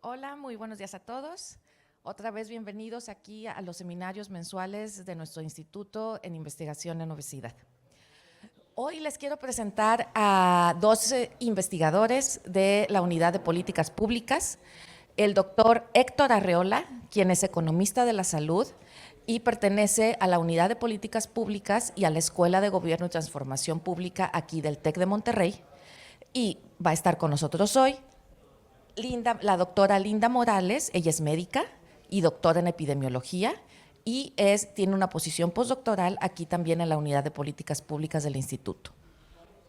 Hola, muy buenos días a todos. Otra vez bienvenidos aquí a los seminarios mensuales de nuestro Instituto en Investigación en Obesidad. Hoy les quiero presentar a dos investigadores de la Unidad de Políticas Públicas, el doctor Héctor Arreola, quien es economista de la salud y pertenece a la Unidad de Políticas Públicas y a la Escuela de Gobierno y Transformación Pública aquí del TEC de Monterrey, y va a estar con nosotros hoy la doctora Linda Morales. Ella es médica y doctora en epidemiología y tiene una posición postdoctoral aquí también en la Unidad de Políticas Públicas del Instituto.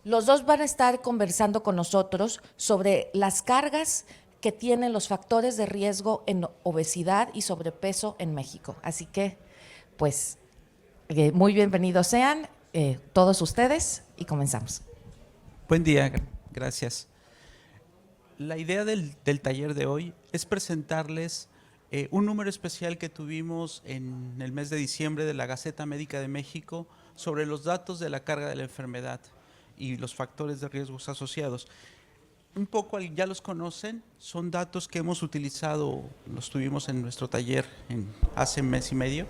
Los dos van a estar conversando con nosotros sobre las cargas que tienen los factores de riesgo en obesidad y sobrepeso en México. Así que, pues, muy bienvenidos sean todos ustedes y comenzamos. Buen día, gracias. La idea del taller de hoy es presentarles un número especial que tuvimos en el mes de diciembre de la Gaceta Médica de México sobre los datos de la carga de la enfermedad y los factores de riesgos asociados. Un poco ya los conocen, son datos que hemos utilizado, los tuvimos en nuestro taller hace un mes y medio.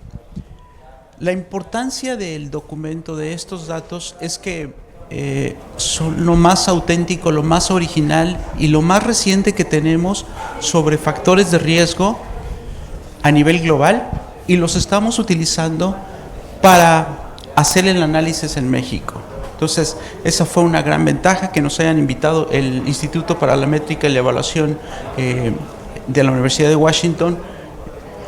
La importancia del documento de estos datos es que son lo más auténtico, lo más original y lo más reciente que tenemos sobre factores de riesgo a nivel global, y los estamos utilizando para hacer el análisis en México. Entonces, esa fue una gran ventaja, que nos hayan invitado el Instituto para la Métrica y la Evaluación de la Universidad de Washington.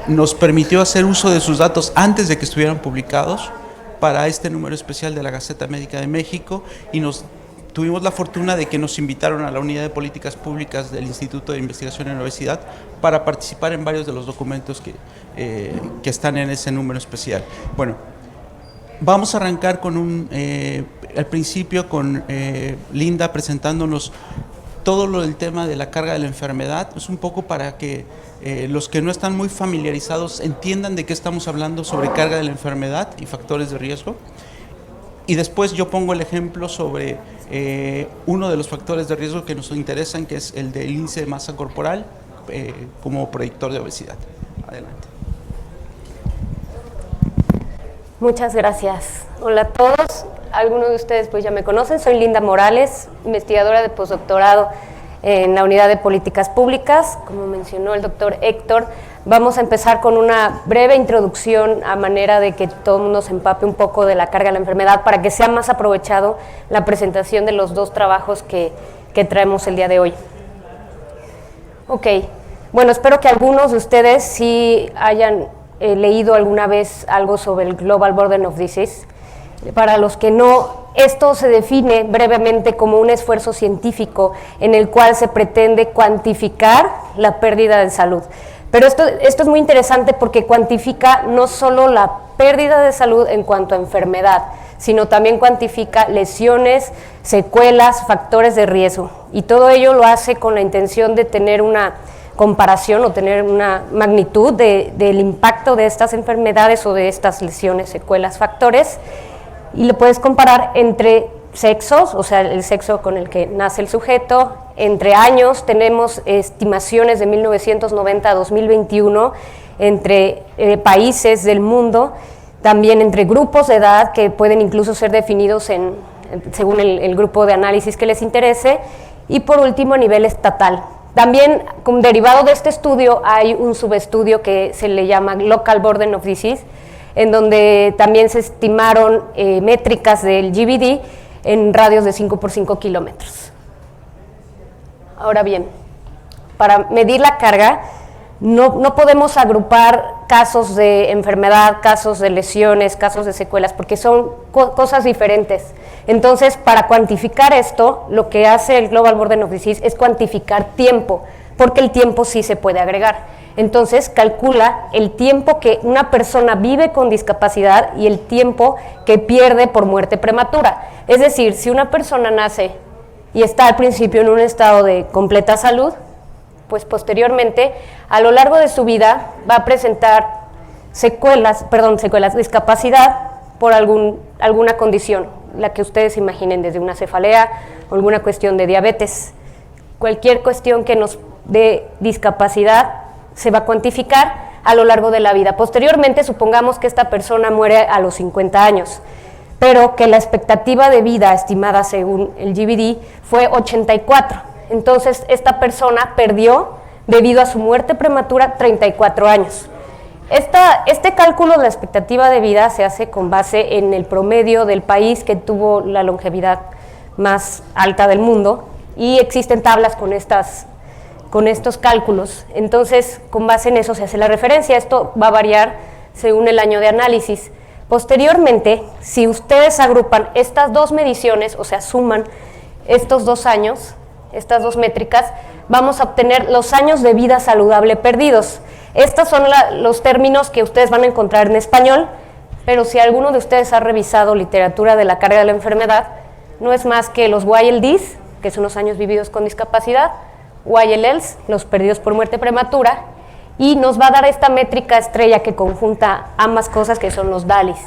Nos permitió hacer uso de sus datos antes de que estuvieran publicados para este número especial de la Gaceta Médica de México, y tuvimos la fortuna de que nos invitaron a la Unidad de Políticas Públicas del Instituto de Investigación en Obesidad para participar en varios de los documentos que están en ese número especial. Bueno, vamos a arrancar con al principio con Linda presentándonos todo lo del tema de la carga de la enfermedad. Es un poco para que los que no están muy familiarizados entiendan de qué estamos hablando sobre carga de la enfermedad y factores de riesgo. Y después yo pongo el ejemplo sobre uno de los factores de riesgo que nos interesan, que es el del índice de masa corporal como predictor de obesidad. Adelante. Muchas gracias. Hola a todos. Algunos de ustedes pues ya me conocen. Soy Linda Morales, investigadora de postdoctorado en la Unidad de Políticas Públicas. Como mencionó el doctor Héctor, vamos a empezar con una breve introducción a manera de que todo el mundo se empape un poco de la carga de la enfermedad para que sea más aprovechado la presentación de los dos trabajos que traemos el día de hoy. Ok, bueno, espero que algunos de ustedes sí hayan leído alguna vez algo sobre el Global Burden of Disease. Para los que no, esto se define brevemente como un esfuerzo científico en el cual se pretende cuantificar la pérdida de salud. Pero esto es muy interesante porque cuantifica no solo la pérdida de salud en cuanto a enfermedad, sino también cuantifica lesiones, secuelas, factores de riesgo. Y todo ello lo hace con la intención de tener una comparación o tener una magnitud del impacto de estas enfermedades o de estas lesiones, secuelas, factores. Y lo puedes comparar entre sexos, o sea, el sexo con el que nace el sujeto, entre años. Tenemos estimaciones de 1990 a 2021 entre países del mundo, también entre grupos de edad que pueden incluso ser definidos según el grupo de análisis que les interese, y por último a nivel estatal. También, como derivado de este estudio, hay un subestudio que se le llama Local Burden of Disease, en donde también se estimaron métricas del GBD en radios de 5 por 5 kilómetros. Ahora bien, para medir la carga, no podemos agrupar casos de enfermedad, casos de lesiones, casos de secuelas, porque son cosas diferentes. Entonces, para cuantificar esto, lo que hace el Global Burden of Disease es cuantificar tiempo, porque el tiempo sí se puede agregar. Entonces, calcula el tiempo que una persona vive con discapacidad y el tiempo que pierde por muerte prematura. Es decir, si una persona nace y está al principio en un estado de completa salud, pues posteriormente, a lo largo de su vida, va a presentar discapacidad por alguna condición, la que ustedes imaginen, desde una cefalea o alguna cuestión de diabetes. Cualquier cuestión que nos de discapacidad se va a cuantificar a lo largo de la vida. Posteriormente, supongamos que esta persona muere a los 50 años, pero que la expectativa de vida estimada según el GBD fue 84. Entonces, esta persona perdió, debido a su muerte prematura, 34 años. Este cálculo de la expectativa de vida se hace con base en el promedio del país que tuvo la longevidad más alta del mundo, y existen tablas con estos cálculos. Entonces, con base en eso se hace la referencia. Esto va a variar según el año de análisis. Posteriormente, si ustedes agrupan estas dos mediciones, o sea, suman estos 2 años, estas dos métricas, vamos a obtener los años de vida saludable perdidos. Estos son los términos que ustedes van a encontrar en español, pero si alguno de ustedes ha revisado literatura de la carga de la enfermedad, no es más que los YLDs, que son los años vividos con discapacidad, YLLs, los perdidos por muerte prematura, y nos va a dar esta métrica estrella que conjunta ambas cosas, que son los DALYs.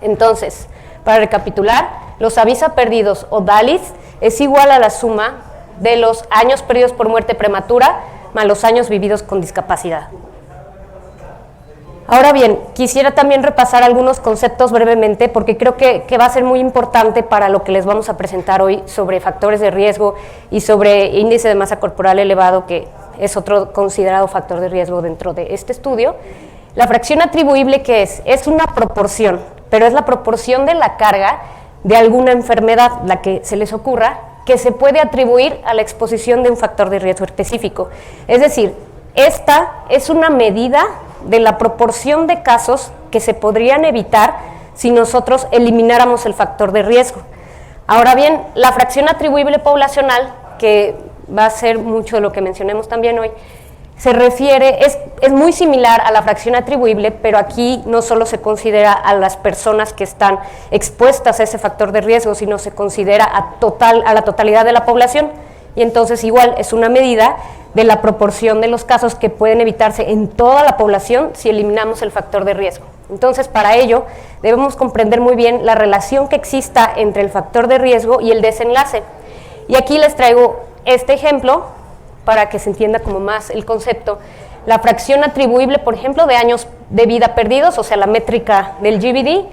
Entonces, para recapitular, los AVISA perdidos o DALYs es igual a la suma de los años perdidos por muerte prematura más los años vividos con discapacidad. Ahora bien, quisiera también repasar algunos conceptos brevemente, porque creo que va a ser muy importante para lo que les vamos a presentar hoy sobre factores de riesgo y sobre índice de masa corporal elevado, que es otro considerado factor de riesgo dentro de este estudio. La fracción atribuible, ¿qué es? Es una proporción, pero es la proporción de la carga de alguna enfermedad, la que se les ocurra, que se puede atribuir a la exposición de un factor de riesgo específico. Es decir, esta es una medida de la proporción de casos que se podrían evitar si nosotros elimináramos el factor de riesgo. Ahora bien, la fracción atribuible poblacional, que va a ser mucho de lo que mencionemos también hoy, se refiere, es muy similar a la fracción atribuible, pero aquí no solo se considera a las personas que están expuestas a ese factor de riesgo, sino se considera a la totalidad de la población, y entonces igual es una medida de la proporción de los casos que pueden evitarse en toda la población si eliminamos el factor de riesgo. Entonces, para ello, debemos comprender muy bien la relación que exista entre el factor de riesgo y el desenlace. Y aquí les traigo este ejemplo para que se entienda como más el concepto. La fracción atribuible, por ejemplo, de años de vida perdidos, o sea, la métrica del GBD,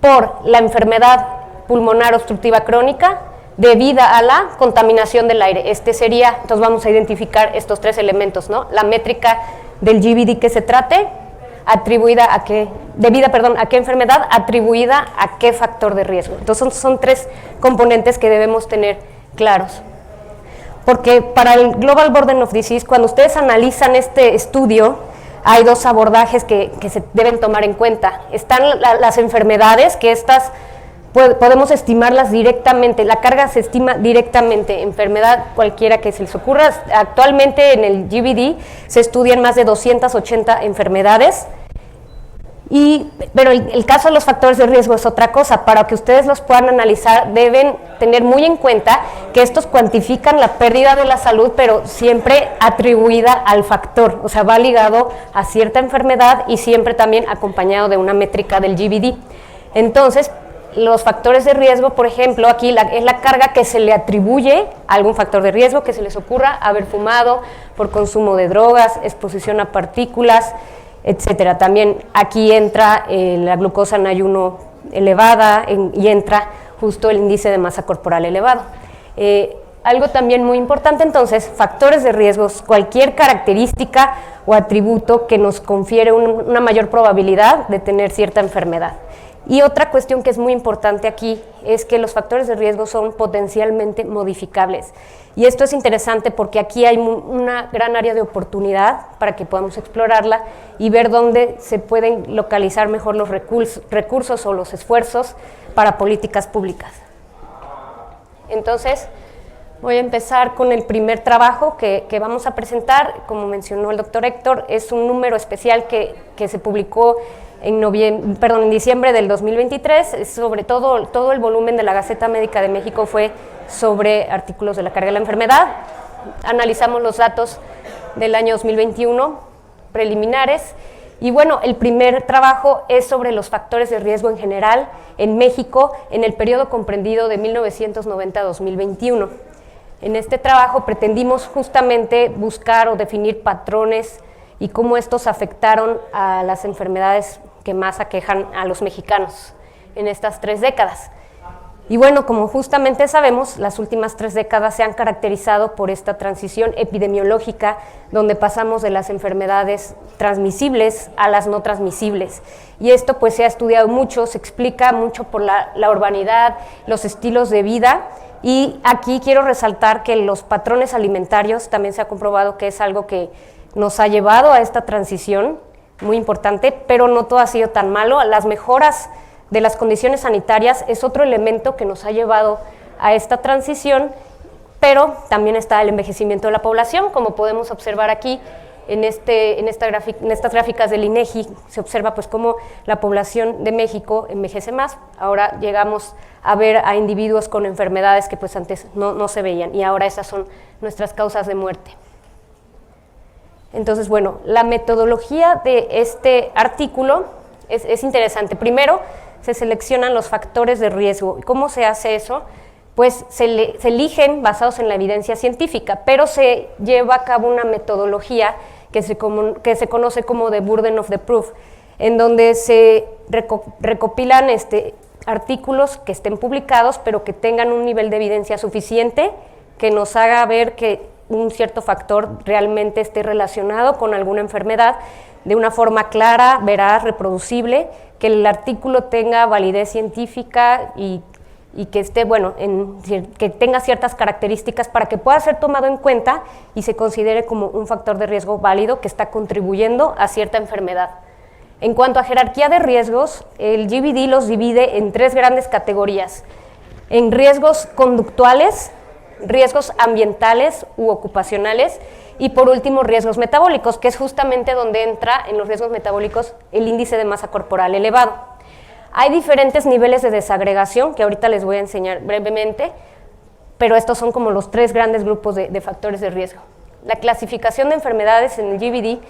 por la enfermedad pulmonar obstructiva crónica, debida a la contaminación del aire. Sería, entonces vamos a identificar estos 3 elementos, ¿no? La métrica del GBD que se trate, atribuida a qué, a qué enfermedad, atribuida a qué factor de riesgo. Entonces son 3 componentes que debemos tener claros. Porque para el Global Burden of Disease, cuando ustedes analizan este estudio, hay 2 abordajes que se deben tomar en cuenta. Están las enfermedades, que estas podemos estimarlas directamente, la carga se estima directamente, enfermedad cualquiera que se les ocurra. Actualmente en el GBD se estudian más de 280 enfermedades, pero el caso de los factores de riesgo es otra cosa. Para que ustedes los puedan analizar, deben tener muy en cuenta que estos cuantifican la pérdida de la salud, pero siempre atribuida al factor, o sea, va ligado a cierta enfermedad y siempre también acompañado de una métrica del GBD. Entonces, los factores de riesgo, por ejemplo, aquí es la carga que se le atribuye a algún factor de riesgo que se les ocurra: haber fumado, por consumo de drogas, exposición a partículas, etcétera. También aquí entra la glucosa en ayuno elevada y entra justo el índice de masa corporal elevado. Algo también muy importante, entonces, factores de riesgos, cualquier característica o atributo que nos confiere una mayor probabilidad de tener cierta enfermedad. Y otra cuestión que es muy importante aquí es que los factores de riesgo son potencialmente modificables. Y esto es interesante porque aquí hay una gran área de oportunidad para que podamos explorarla y ver dónde se pueden localizar mejor los recursos o los esfuerzos para políticas públicas. Entonces, voy a empezar con el primer trabajo que vamos a presentar. Como mencionó el doctor Héctor, es un número especial que se publicó en diciembre del 2023, sobre todo el volumen de la Gaceta Médica de México fue sobre artículos de la carga de la enfermedad. Analizamos los datos del año 2021 preliminares y bueno, el primer trabajo es sobre los factores de riesgo en general en México en el periodo comprendido de 1990 a 2021. En este trabajo pretendimos justamente buscar o definir patrones y cómo estos afectaron a las enfermedades que más aquejan a los mexicanos en estas 3 décadas. Y bueno, como justamente sabemos, las últimas 3 décadas se han caracterizado por esta transición epidemiológica, donde pasamos de las enfermedades transmisibles a las no transmisibles. Y esto pues se ha estudiado mucho, se explica mucho por la urbanidad, los estilos de vida, y aquí quiero resaltar que los patrones alimentarios también se ha comprobado que es algo que nos ha llevado a esta transición, muy importante, pero no todo ha sido tan malo. Las mejoras de las condiciones sanitarias es otro elemento que nos ha llevado a esta transición, pero también está el envejecimiento de la población, como podemos observar aquí en estas gráficas del INEGI, se observa pues cómo la población de México envejece más. Ahora llegamos a ver a individuos con enfermedades que pues antes no se veían, y ahora esas son nuestras causas de muerte. Entonces, bueno, la metodología de este artículo es interesante. Primero, se seleccionan los factores de riesgo. ¿Cómo se hace eso? Pues se eligen basados en la evidencia científica, pero se lleva a cabo una metodología que se conoce como the burden of the proof, en donde se recopilan artículos que estén publicados, pero que tengan un nivel de evidencia suficiente que nos haga ver que un cierto factor realmente esté relacionado con alguna enfermedad de una forma clara, veraz, reproducible, que el artículo tenga validez científica y que esté, bueno, que tenga ciertas características para que pueda ser tomado en cuenta y se considere como un factor de riesgo válido que está contribuyendo a cierta enfermedad. En cuanto a jerarquía de riesgos, el GBD los divide en 3 grandes categorías: en riesgos conductuales, riesgos ambientales u ocupacionales, y por último riesgos metabólicos, que es justamente donde entra en los riesgos metabólicos el índice de masa corporal elevado. Hay diferentes niveles de desagregación que ahorita les voy a enseñar brevemente, pero estos son como los 3 grandes grupos de factores de riesgo. La clasificación de enfermedades en el GBD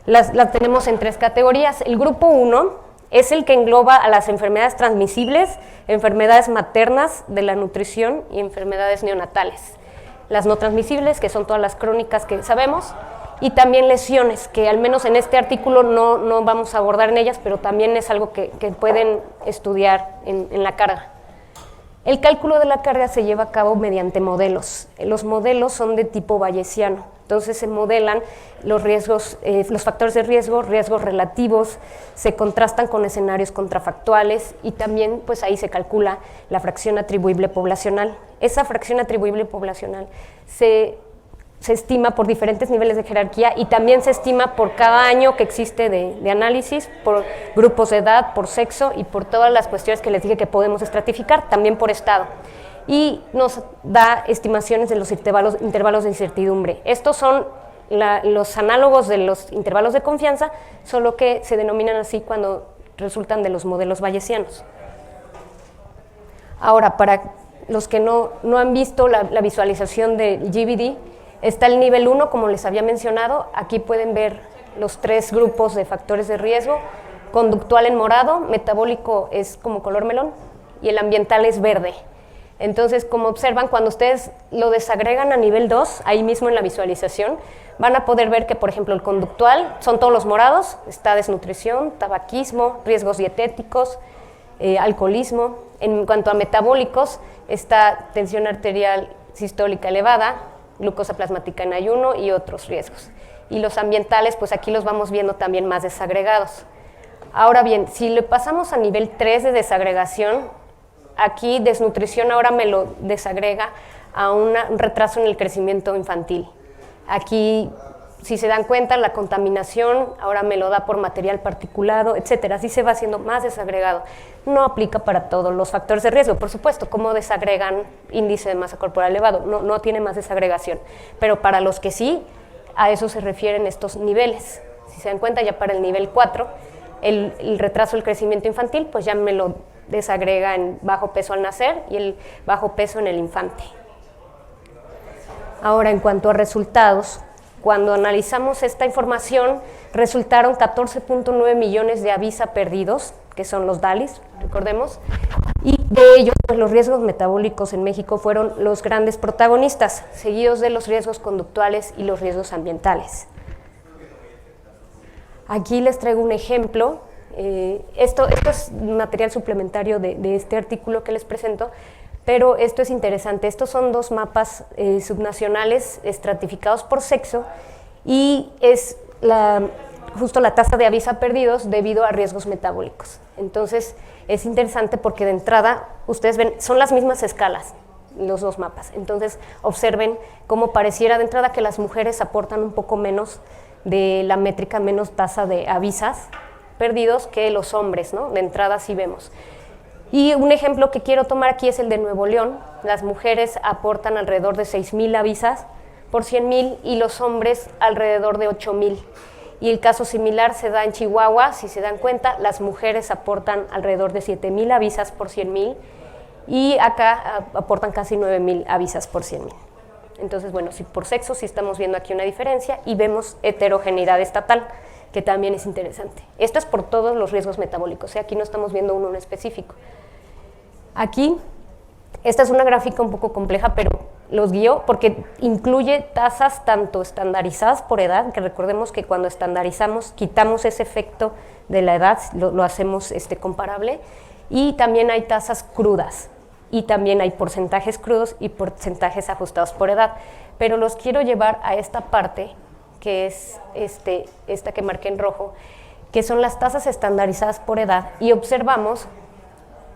las tenemos en 3 categorías. El grupo 1 es el que engloba a las enfermedades transmisibles, enfermedades maternas de la nutrición y enfermedades neonatales. Las no transmisibles, que son todas las crónicas que sabemos, y también lesiones, que al menos en este artículo no vamos a abordar en ellas, pero también es algo que pueden estudiar en la carga. El cálculo de la carga se lleva a cabo mediante modelos. Los modelos son de tipo bayesiano, entonces se modelan los riesgos, los factores de riesgo, riesgos relativos, se contrastan con escenarios contrafactuales y también pues ahí se calcula la fracción atribuible poblacional. Esa fracción atribuible poblacional se estima por diferentes niveles de jerarquía y también se estima por cada año que existe de análisis, por grupos de edad, por sexo y por todas las cuestiones que les dije que podemos estratificar, también por estado. Y nos da estimaciones de los intervalos de incertidumbre. Estos son los análogos de los intervalos de confianza, solo que se denominan así cuando resultan de los modelos bayesianos. Ahora, para los que no han visto la visualización del GBD, está el nivel 1, como les había mencionado. Aquí pueden ver los 3 grupos de factores de riesgo: conductual en morado, metabólico es como color melón y el ambiental es verde. Entonces, como observan, cuando ustedes lo desagregan a nivel 2, ahí mismo en la visualización, van a poder ver que, por ejemplo, el conductual son todos los morados, está desnutrición, tabaquismo, riesgos dietéticos, alcoholismo. En cuanto a metabólicos, está tensión arterial sistólica elevada, glucosa plasmática en ayuno y otros riesgos. Y los ambientales, pues aquí los vamos viendo también más desagregados. Ahora bien, si le pasamos a nivel 3 de desagregación, aquí desnutrición ahora me lo desagrega a un retraso en el crecimiento infantil. Aquí, si se dan cuenta, la contaminación ahora me lo da por material particulado, etcétera. Así se va haciendo más desagregado. No aplica para todos los factores de riesgo, por supuesto. ¿Cómo desagregan índice de masa corporal elevado? No tiene más desagregación. Pero para los que sí, a eso se refieren estos niveles. Si se dan cuenta, ya para el nivel 4, el retraso del crecimiento infantil, pues ya me lo desagrega en bajo peso al nacer y el bajo peso en el infante. Ahora, en cuanto a resultados, cuando analizamos esta información, resultaron 14.9 millones de avisa perdidos, que son los DALIs, recordemos, y de ello, pues los riesgos metabólicos en México fueron los grandes protagonistas, seguidos de los riesgos conductuales y los riesgos ambientales. Aquí les traigo un ejemplo. Esto es material suplementario de este artículo que les presento, pero esto es interesante. Estos son dos mapas subnacionales estratificados por sexo y es justo la tasa de avisa perdidos debido a riesgos metabólicos. Entonces, es interesante porque de entrada, ustedes ven, son las mismas escalas, los dos mapas. Entonces, observen cómo pareciera de entrada que las mujeres aportan un poco menos de la métrica, menos tasa de avisas perdidos que los hombres, ¿no? De entrada sí vemos. Y un ejemplo que quiero tomar aquí es el de Nuevo León. Las mujeres aportan alrededor de 6,000 avisas por 100,000 y los hombres alrededor de 8,000. Y el caso similar se da en Chihuahua, si se dan cuenta, las mujeres aportan alrededor de 7,000 avisas por 100,000 y acá aportan casi 9,000 avisas por 100,000. Entonces, bueno, si por sexo sí estamos viendo aquí una diferencia y vemos heterogeneidad estatal, que también es interesante. Esto es por todos los riesgos metabólicos, aquí no estamos viendo uno en específico. Aquí, esta es una gráfica un poco compleja, pero los guío porque incluye tasas tanto estandarizadas por edad, que recordemos que cuando estandarizamos quitamos ese efecto de la edad, lo hacemos comparable, y también hay tasas crudas, y también hay porcentajes crudos y porcentajes ajustados por edad, pero los quiero llevar a esta parte, que es esta que marqué en rojo, que son las tasas estandarizadas por edad, y observamos,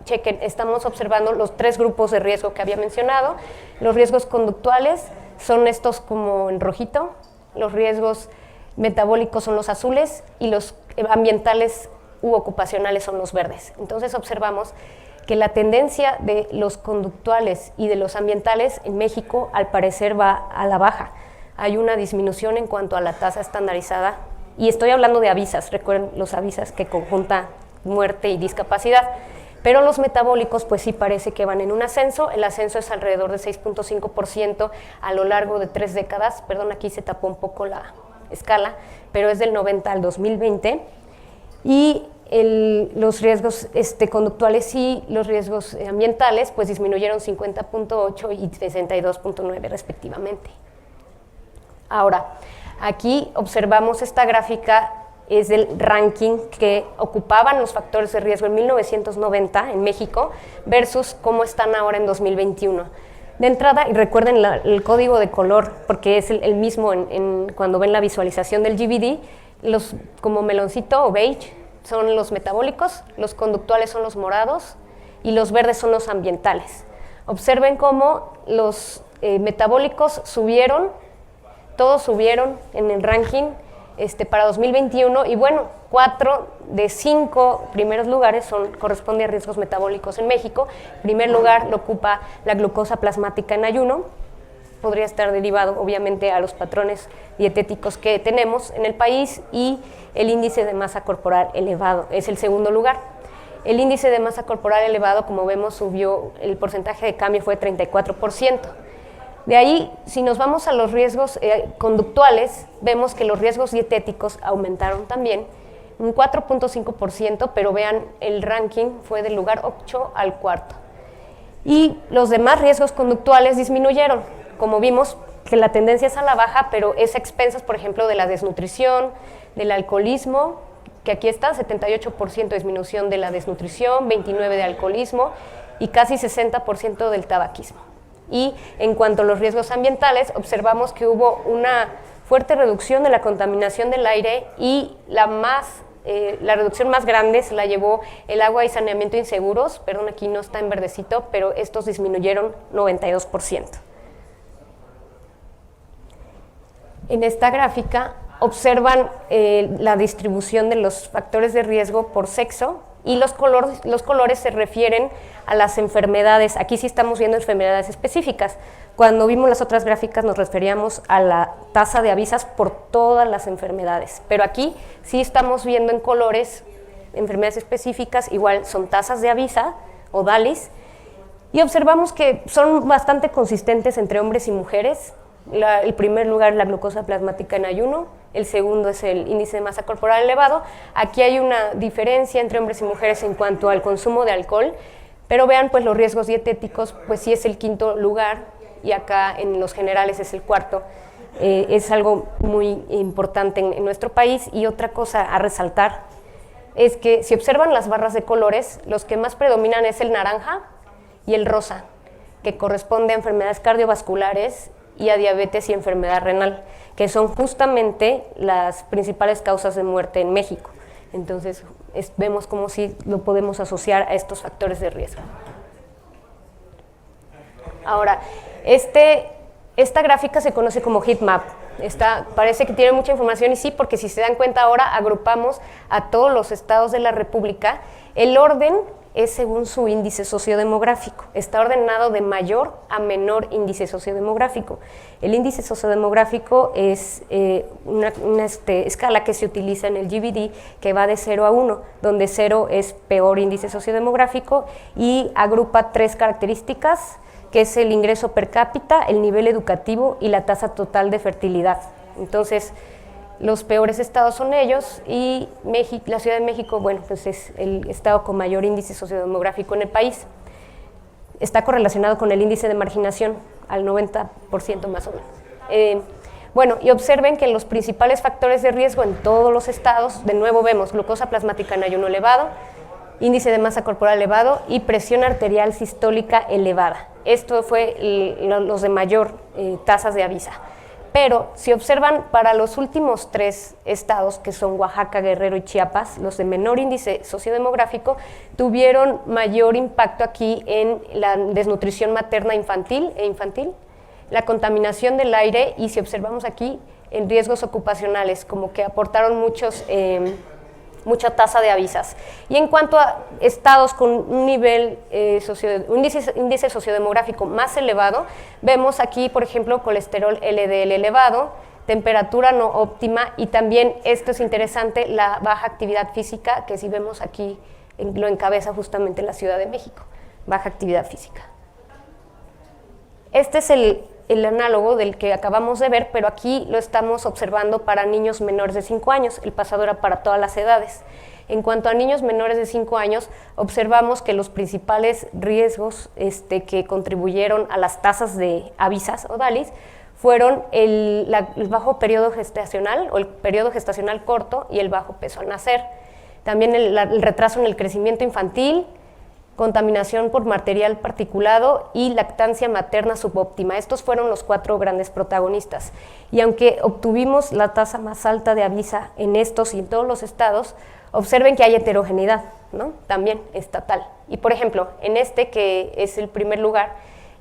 chequen, estamos observando los 3 grupos de riesgo que había mencionado. Los riesgos conductuales son estos como en rojito, los riesgos metabólicos son los azules y los ambientales u ocupacionales son los verdes. Entonces observamos que la tendencia de los conductuales y de los ambientales en México al parecer va a la baja. Hay una disminución en cuanto a la tasa estandarizada, y estoy hablando de avisas, recuerden los avisas que conjunta muerte y discapacidad. Pero los metabólicos, pues sí parece que van en un ascenso. El ascenso es alrededor de 6.5% a lo largo de 3 décadas. Perdón, aquí se tapó un poco la escala, pero es del 90 al 2020. Y los riesgos conductuales y los riesgos ambientales, pues disminuyeron 50.8 y 62.9 respectivamente. Ahora, aquí observamos esta gráfica. Es el ranking que ocupaban los factores de riesgo en 1990 en México versus cómo están ahora en 2021. De entrada, y recuerden el código de color, porque es el mismo cuando ven la visualización del GBD, los como meloncito o beige son los metabólicos, los conductuales son los morados y los verdes son los ambientales. Observen cómo los metabólicos subieron, todos subieron en el ranking para 2021, y bueno, 4 de 5 primeros lugares corresponden a riesgos metabólicos en México. En primer lugar lo ocupa la glucosa plasmática en ayuno, podría estar derivado obviamente a los patrones dietéticos que tenemos en el país, y el índice de masa corporal elevado es el segundo lugar. El índice de masa corporal elevado, como vemos, subió, el porcentaje de cambio fue 34%. De ahí, si nos vamos a los riesgos conductuales, vemos que los riesgos dietéticos aumentaron también, un 4.5%, pero vean, el ranking fue del lugar 8 al 4º. Y los demás riesgos conductuales disminuyeron, como vimos que la tendencia es a la baja, pero es a expensas, por ejemplo, de la desnutrición, del alcoholismo, que aquí está, 78% de disminución de la desnutrición, 29% de alcoholismo y casi 60% del tabaquismo. Y en cuanto a los riesgos ambientales, observamos que hubo una fuerte reducción de la contaminación del aire, y la reducción más grande se la llevó el agua y saneamiento inseguros. Perdón, aquí no está en verdecito, pero estos disminuyeron 92%. En esta gráfica observan la distribución de los factores de riesgo por sexo, y los colores se refieren a las enfermedades. Aquí sí estamos viendo enfermedades específicas. Cuando vimos las otras gráficas nos referíamos a la tasa de avisas por todas las enfermedades, pero aquí sí estamos viendo en colores enfermedades específicas, igual son tasas de avisa o DALIs, y observamos que son bastante consistentes entre hombres y mujeres. El primer lugar es la glucosa plasmática en ayuno, el segundo es el índice de masa corporal elevado. Aquí hay una diferencia entre hombres y mujeres en cuanto al consumo de alcohol, Pero vean, pues los riesgos dietéticos, pues sí es el quinto lugar, y acá en los generales es el cuarto. Es algo muy importante en nuestro país. Y otra cosa a resaltar es que si observan las barras de colores, los que más predominan es el naranja y el rosa, que corresponde a enfermedades cardiovasculares y a diabetes y enfermedad renal, que son justamente las principales causas de muerte en México. Entonces, vemos como si lo podemos asociar a estos factores de riesgo. Ahora, esta gráfica se conoce como heat map. Parece que tiene mucha información, y sí, porque si se dan cuenta ahora agrupamos a todos los estados de la República. El orden es según su índice sociodemográfico. Está ordenado de mayor a menor índice sociodemográfico. El índice sociodemográfico es una escala que se utiliza en el GBD, que va de 0 a 1, donde 0 es peor índice sociodemográfico, y agrupa 3 características, que es el ingreso per cápita, el nivel educativo y la tasa total de fertilidad. Entonces, los peores estados son ellos, y la Ciudad de México, bueno, pues es el estado con mayor índice sociodemográfico en el país. Está correlacionado con el índice de marginación, al 90% más o menos. Bueno, y observen que los principales factores de riesgo en todos los estados, de nuevo vemos glucosa plasmática en ayuno elevado, índice de masa corporal elevado y presión arterial sistólica elevada. Esto fue los de mayor tasas de avisa. Pero si observan para los últimos 3 estados, que son Oaxaca, Guerrero y Chiapas, los de menor índice sociodemográfico tuvieron mayor impacto aquí en la desnutrición materna infantil, la contaminación del aire, y si observamos aquí en riesgos ocupacionales, como que aportaron mucha tasa de avisas. Y en cuanto a estados con un nivel, índice sociodemográfico más elevado, vemos aquí, por ejemplo, colesterol LDL elevado, temperatura no óptima, y también, esto es interesante, la baja actividad física, que si vemos aquí, lo encabeza justamente la Ciudad de México, baja actividad física. Este es el análogo del que acabamos de ver, pero aquí lo estamos observando para niños menores de 5 años, el pasado era para todas las edades. En cuanto a niños menores de 5 años, observamos que los principales riesgos que contribuyeron a las tasas de avisas o DALIs fueron el bajo periodo gestacional o el periodo gestacional corto y el bajo peso al nacer. También el retraso en el crecimiento infantil, contaminación por material particulado y lactancia materna subóptima. Estos fueron los 4 grandes protagonistas. Y aunque obtuvimos la tasa más alta de avisa en estos y en todos los estados, observen que hay heterogeneidad, ¿no? También estatal. Y por ejemplo, en que es el primer lugar,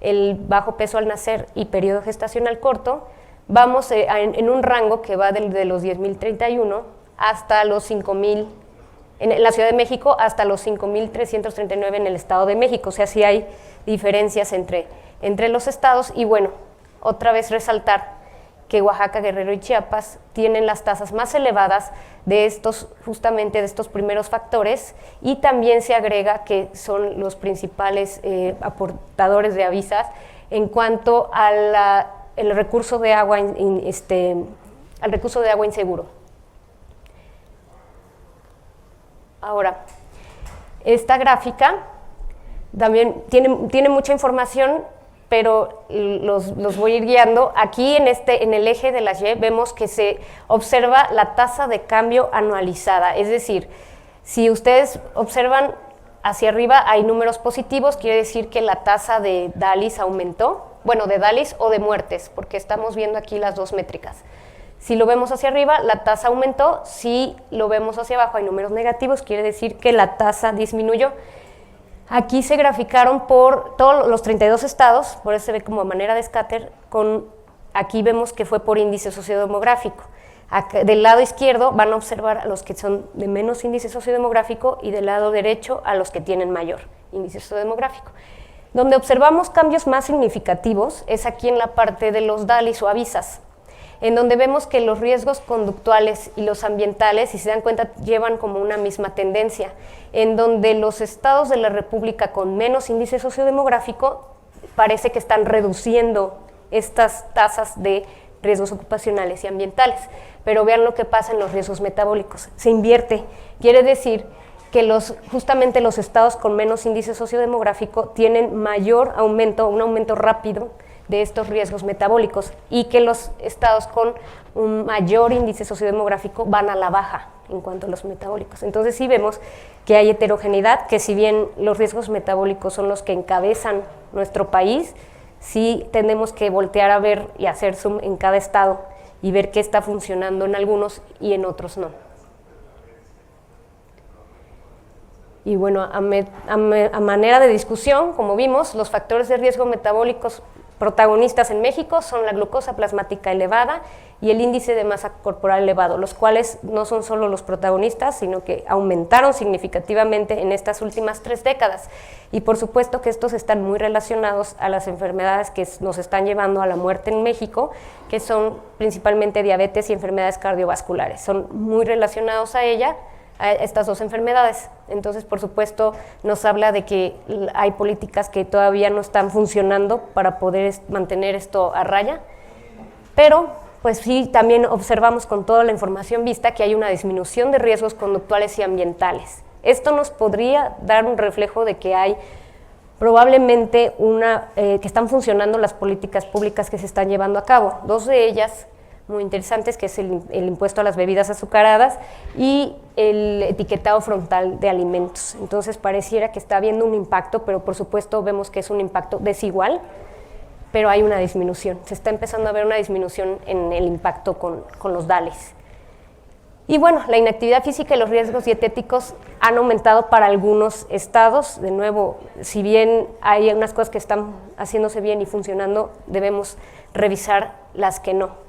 el bajo peso al nacer y periodo gestacional corto, vamos en un rango que va de los 10.031 hasta los 5.000 en la Ciudad de México, hasta los 5.339 en el Estado de México. O sea, sí hay diferencias entre los estados. Y bueno, otra vez resaltar que Oaxaca, Guerrero y Chiapas tienen las tasas más elevadas justamente de estos primeros factores, y también se agrega que son los principales aportadores de avisas en cuanto al recurso de agua, al recurso de agua inseguro. Ahora, esta gráfica también tiene mucha información, pero los voy a ir guiando. Aquí en el eje de las Y vemos que se observa la tasa de cambio anualizada, es decir, si ustedes observan hacia arriba hay números positivos, quiere decir que la tasa de DALIs aumentó, bueno, de DALIs o de muertes, porque estamos viendo aquí las 2 métricas. Si lo vemos hacia arriba, la tasa aumentó. Si lo vemos hacia abajo, hay números negativos, quiere decir que la tasa disminuyó. Aquí se graficaron por todos los 32 estados, por eso se ve como manera de scatter, aquí vemos que fue por índice sociodemográfico. Del lado izquierdo van a observar a los que son de menos índice sociodemográfico, y del lado derecho a los que tienen mayor índice sociodemográfico. Donde observamos cambios más significativos es aquí en la parte de los DALIs o avisas, en donde vemos que los riesgos conductuales y los ambientales, si se dan cuenta, llevan como una misma tendencia, en donde los estados de la República con menos índice sociodemográfico parece que están reduciendo estas tasas de riesgos ocupacionales y ambientales, pero vean lo que pasa en los riesgos metabólicos, se invierte, quiere decir que justamente los estados con menos índice sociodemográfico tienen mayor aumento, un aumento rápido de estos riesgos metabólicos, y que los estados con un mayor índice sociodemográfico van a la baja en cuanto a los metabólicos. Entonces sí vemos que hay heterogeneidad, que si bien los riesgos metabólicos son los que encabezan nuestro país, sí tenemos que voltear a ver y hacer zoom en cada estado y ver qué está funcionando en algunos y en otros no. Y bueno, a manera de discusión, como vimos, los factores de riesgo metabólicos protagonistas en México son la glucosa plasmática elevada y el índice de masa corporal elevado, los cuales no son solo los protagonistas, sino que aumentaron significativamente en estas últimas 3 décadas. Y por supuesto que estos están muy relacionados a las enfermedades que nos están llevando a la muerte en México, que son principalmente diabetes y enfermedades cardiovasculares. Son muy relacionados a estas 2 enfermedades. Entonces, por supuesto, nos habla de que hay políticas que todavía no están funcionando para poder mantener esto a raya, pero pues sí, también observamos con toda la información vista que hay una disminución de riesgos conductuales y ambientales. Esto nos podría dar un reflejo de que hay probablemente que están funcionando las políticas públicas que se están llevando a cabo. 2 de ellas muy interesantes, que es el impuesto a las bebidas azucaradas y el etiquetado frontal de alimentos. Entonces pareciera que está habiendo un impacto, pero por supuesto vemos que es un impacto desigual, pero hay una disminución. Se está empezando a ver una disminución en el impacto con los DALES. Y bueno, la inactividad física y los riesgos dietéticos han aumentado para algunos estados. De nuevo, si bien hay unas cosas que están haciéndose bien y funcionando, debemos revisar las que no.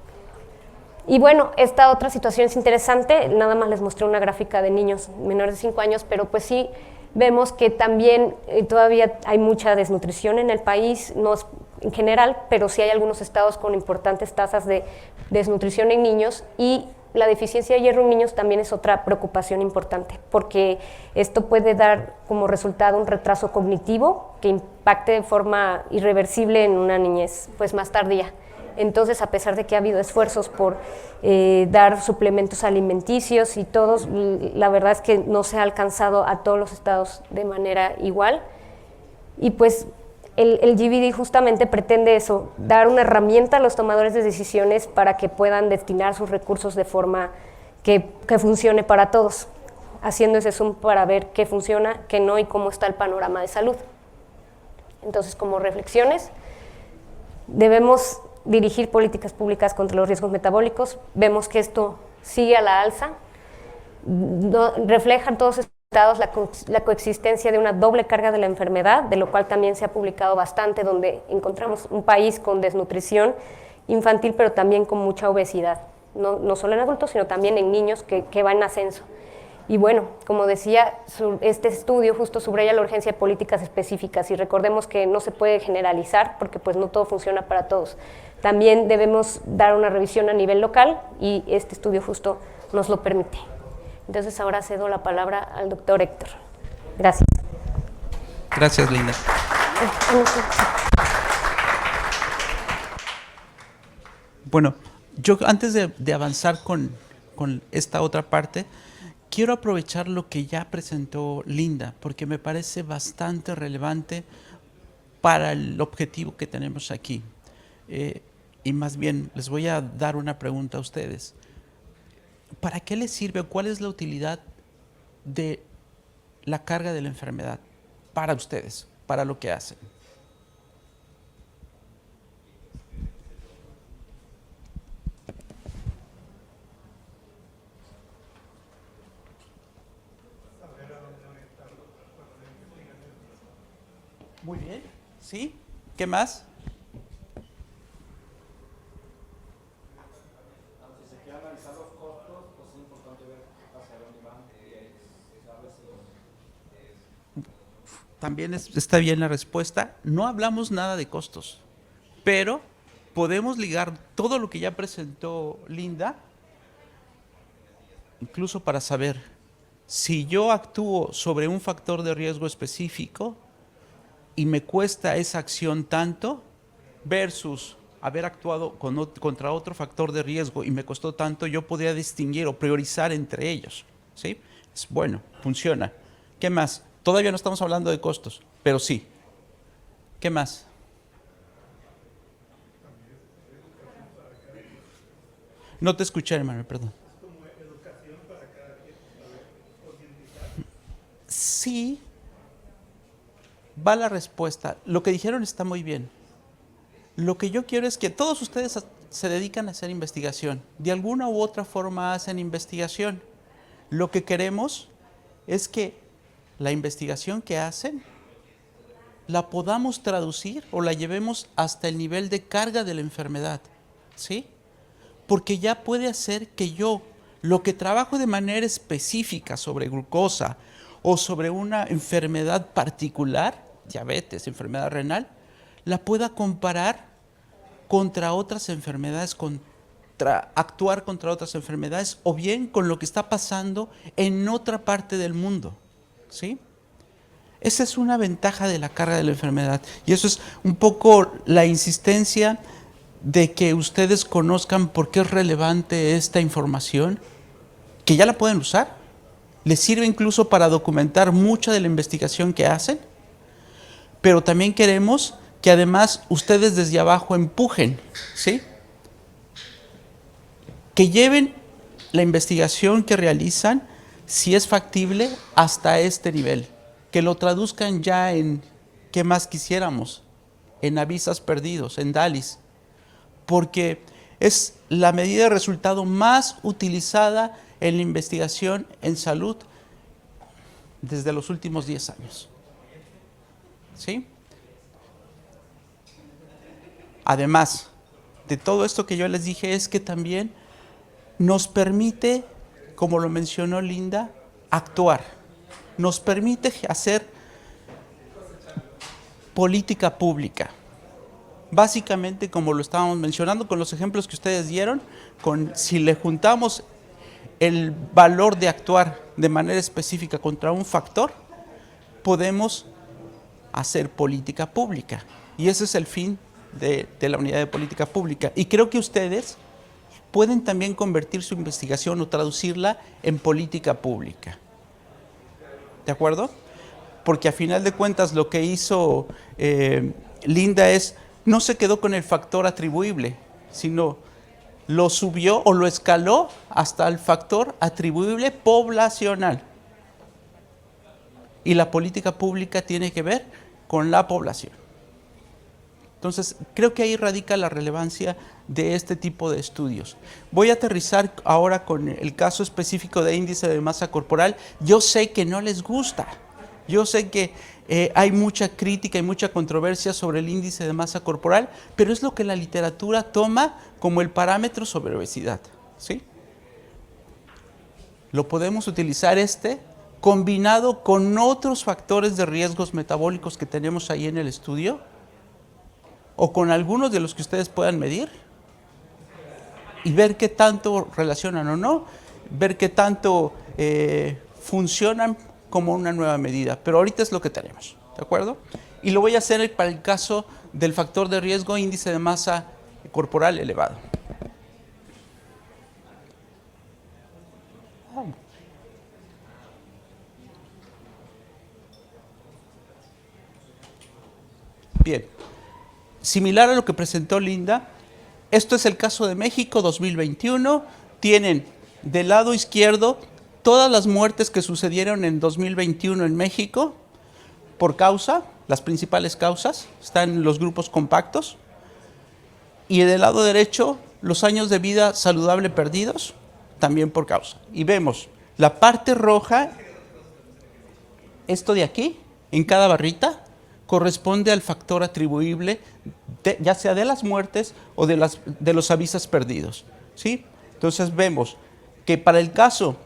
Y bueno, esta otra situación es interesante, nada más les mostré una gráfica de niños menores de 5 años, pero pues sí vemos que también todavía hay mucha desnutrición en el país, no es en general, pero sí hay algunos estados con importantes tasas de desnutrición en niños, y la deficiencia de hierro en niños también es otra preocupación importante, porque esto puede dar como resultado un retraso cognitivo que impacte de forma irreversible en una niñez pues más tardía. Entonces, a pesar de que ha habido esfuerzos por dar suplementos alimenticios y todos, la verdad es que no se ha alcanzado a todos los estados de manera igual. Y pues el GBD justamente pretende eso, dar una herramienta a los tomadores de decisiones para que puedan destinar sus recursos de forma que funcione para todos, haciendo ese zoom para ver qué funciona, qué no y cómo está el panorama de salud. Entonces, como reflexiones, debemos dirigir políticas públicas contra los riesgos metabólicos. Vemos que esto sigue a la alza, reflejan todos estos estados la coexistencia de una doble carga de la enfermedad, de lo cual también se ha publicado bastante, donde encontramos un país con desnutrición infantil, pero también con mucha obesidad, no solo en adultos, sino también en niños que va en ascenso. Y bueno, como decía, este estudio justo subraya la urgencia de políticas específicas, y recordemos que no se puede generalizar porque pues no todo funciona para todos. También debemos dar una revisión a nivel local, y este estudio justo nos lo permite. Entonces ahora cedo la palabra al doctor Héctor. Gracias. Gracias, Linda. Bueno, yo antes de avanzar con esta otra parte, quiero aprovechar lo que ya presentó Linda, porque me parece bastante relevante para el objetivo que tenemos aquí. Y más bien, les voy a dar una pregunta a ustedes. ¿Para qué les sirve o cuál es la utilidad de la carga de la enfermedad para ustedes, para lo que hacen? Muy bien, ¿sí? ¿Qué más? Si se quiere analizar los costos, pues es importante ver hacia dónde van. También está bien la respuesta. No hablamos nada de costos, pero podemos ligar todo lo que ya presentó Linda, incluso para saber si yo actúo sobre un factor de riesgo específico y me cuesta esa acción tanto, versus haber actuado contra otro factor de riesgo y me costó tanto, yo podría distinguir o priorizar entre ellos, ¿sí? Es bueno, funciona. ¿Qué más? Todavía no estamos hablando de costos, pero sí. ¿Qué más? No te escuché, hermano, perdón. Sí, va la respuesta. Lo que dijeron está muy bien. Lo que yo quiero es que todos ustedes se dedican a hacer investigación. De alguna u otra forma hacen investigación. Lo que queremos es que la investigación que hacen la podamos traducir o la llevemos hasta el nivel de carga de la enfermedad, ¿sí? Porque ya puede hacer que yo, lo que trabajo de manera específica sobre glucosa o sobre una enfermedad particular, diabetes, enfermedad renal, la pueda comparar contra otras enfermedades, actuar contra otras enfermedades o bien con lo que está pasando en otra parte del mundo, ¿sí? Esa es una ventaja de la carga de la enfermedad y eso es un poco la insistencia de que ustedes conozcan por qué es relevante esta información, que ya la pueden usar, les sirve incluso para documentar mucha de la investigación que hacen, pero también queremos que además ustedes desde abajo empujen, ¿sí? Que lleven la investigación que realizan, si es factible, hasta este nivel, que lo traduzcan ya en ¿qué más quisiéramos? En avisas perdidos, en DALIs, porque es la medida de resultado más utilizada en la investigación en salud desde los últimos 10 años. ¿Sí? Además de todo esto que yo les dije, es que también nos permite, como lo mencionó Linda, actuar. Nos permite hacer política pública. Básicamente, como lo estábamos mencionando, con los ejemplos que ustedes dieron, si le juntamos el valor de actuar de manera específica contra un factor, podemos hacer política pública. Y ese es el fin de la unidad de política pública. Y creo que ustedes pueden también convertir su investigación o traducirla en política pública. ¿De acuerdo? Porque a final de cuentas lo que hizo Linda no se quedó con el factor atribuible, sino lo subió o lo escaló hasta el factor atribuible poblacional. Y la política pública tiene que ver con la población. Entonces, creo que ahí radica la relevancia de este tipo de estudios. Voy a aterrizar ahora con el caso específico de índice de masa corporal. Yo sé que no les gusta. Yo sé que hay mucha crítica y mucha controversia sobre el índice de masa corporal, pero es lo que la literatura toma como el parámetro sobre obesidad, ¿sí? Lo podemos utilizar combinado con otros factores de riesgos metabólicos que tenemos ahí en el estudio, o con algunos de los que ustedes puedan medir, y ver qué tanto relacionan o no, ver qué tanto funcionan como una nueva medida, pero ahorita es lo que tenemos, ¿de acuerdo? Y lo voy a hacer para el caso del factor de riesgo índice de masa corporal elevado. Bien, similar a lo que presentó Linda, esto es el caso de México 2021, tienen del lado izquierdo todas las muertes que sucedieron en 2021 en México por causa, las principales causas, están los grupos compactos. Y del lado derecho, los años de vida saludable perdidos, también por causa. Y vemos la parte roja, esto de aquí, en cada barrita, corresponde al factor atribuible, ya sea de las muertes o de los avisos perdidos, ¿sí? Entonces vemos que para el caso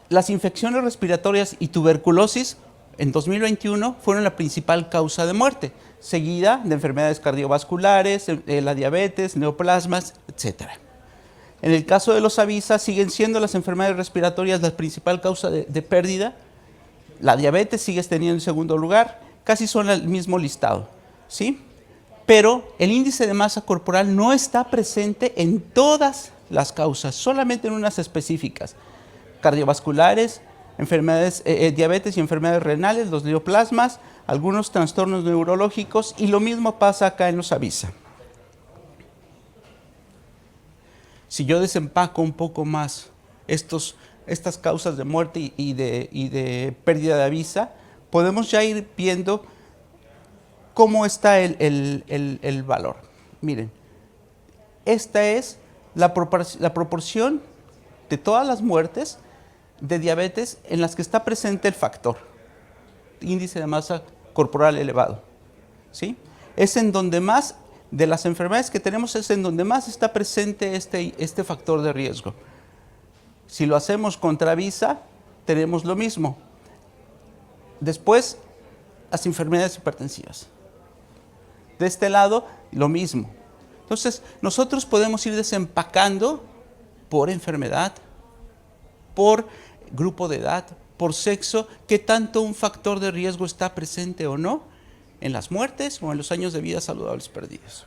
las infecciones respiratorias y tuberculosis en 2021 fueron la principal causa de muerte, seguida de enfermedades cardiovasculares, la diabetes, neoplasmas, etc. En el caso de los avisas, siguen siendo las enfermedades respiratorias la principal causa de pérdida. La diabetes sigue teniendo en segundo lugar, casi son el mismo listado, ¿sí? Pero el índice de masa corporal no está presente en todas las causas, solamente en unas específicas. Cardiovasculares, enfermedades, diabetes y enfermedades renales, los neoplasmas, algunos trastornos neurológicos, y lo mismo pasa acá en los avisa. Si yo desempaco un poco más estas causas de muerte y de pérdida de avisa, podemos ya ir viendo cómo está el valor. Miren, esta es la proporción de todas las muertes de diabetes en las que está presente el factor, índice de masa corporal elevado, ¿sí? Es en donde más, de las enfermedades que tenemos, es en donde más está presente este factor de riesgo. Si lo hacemos contra avisa, tenemos lo mismo. Después, las enfermedades hipertensivas. De este lado, lo mismo. Entonces, nosotros podemos ir desempacando por enfermedad, por grupo de edad, por sexo, qué tanto un factor de riesgo está presente o no en las muertes o en los años de vida saludables perdidos.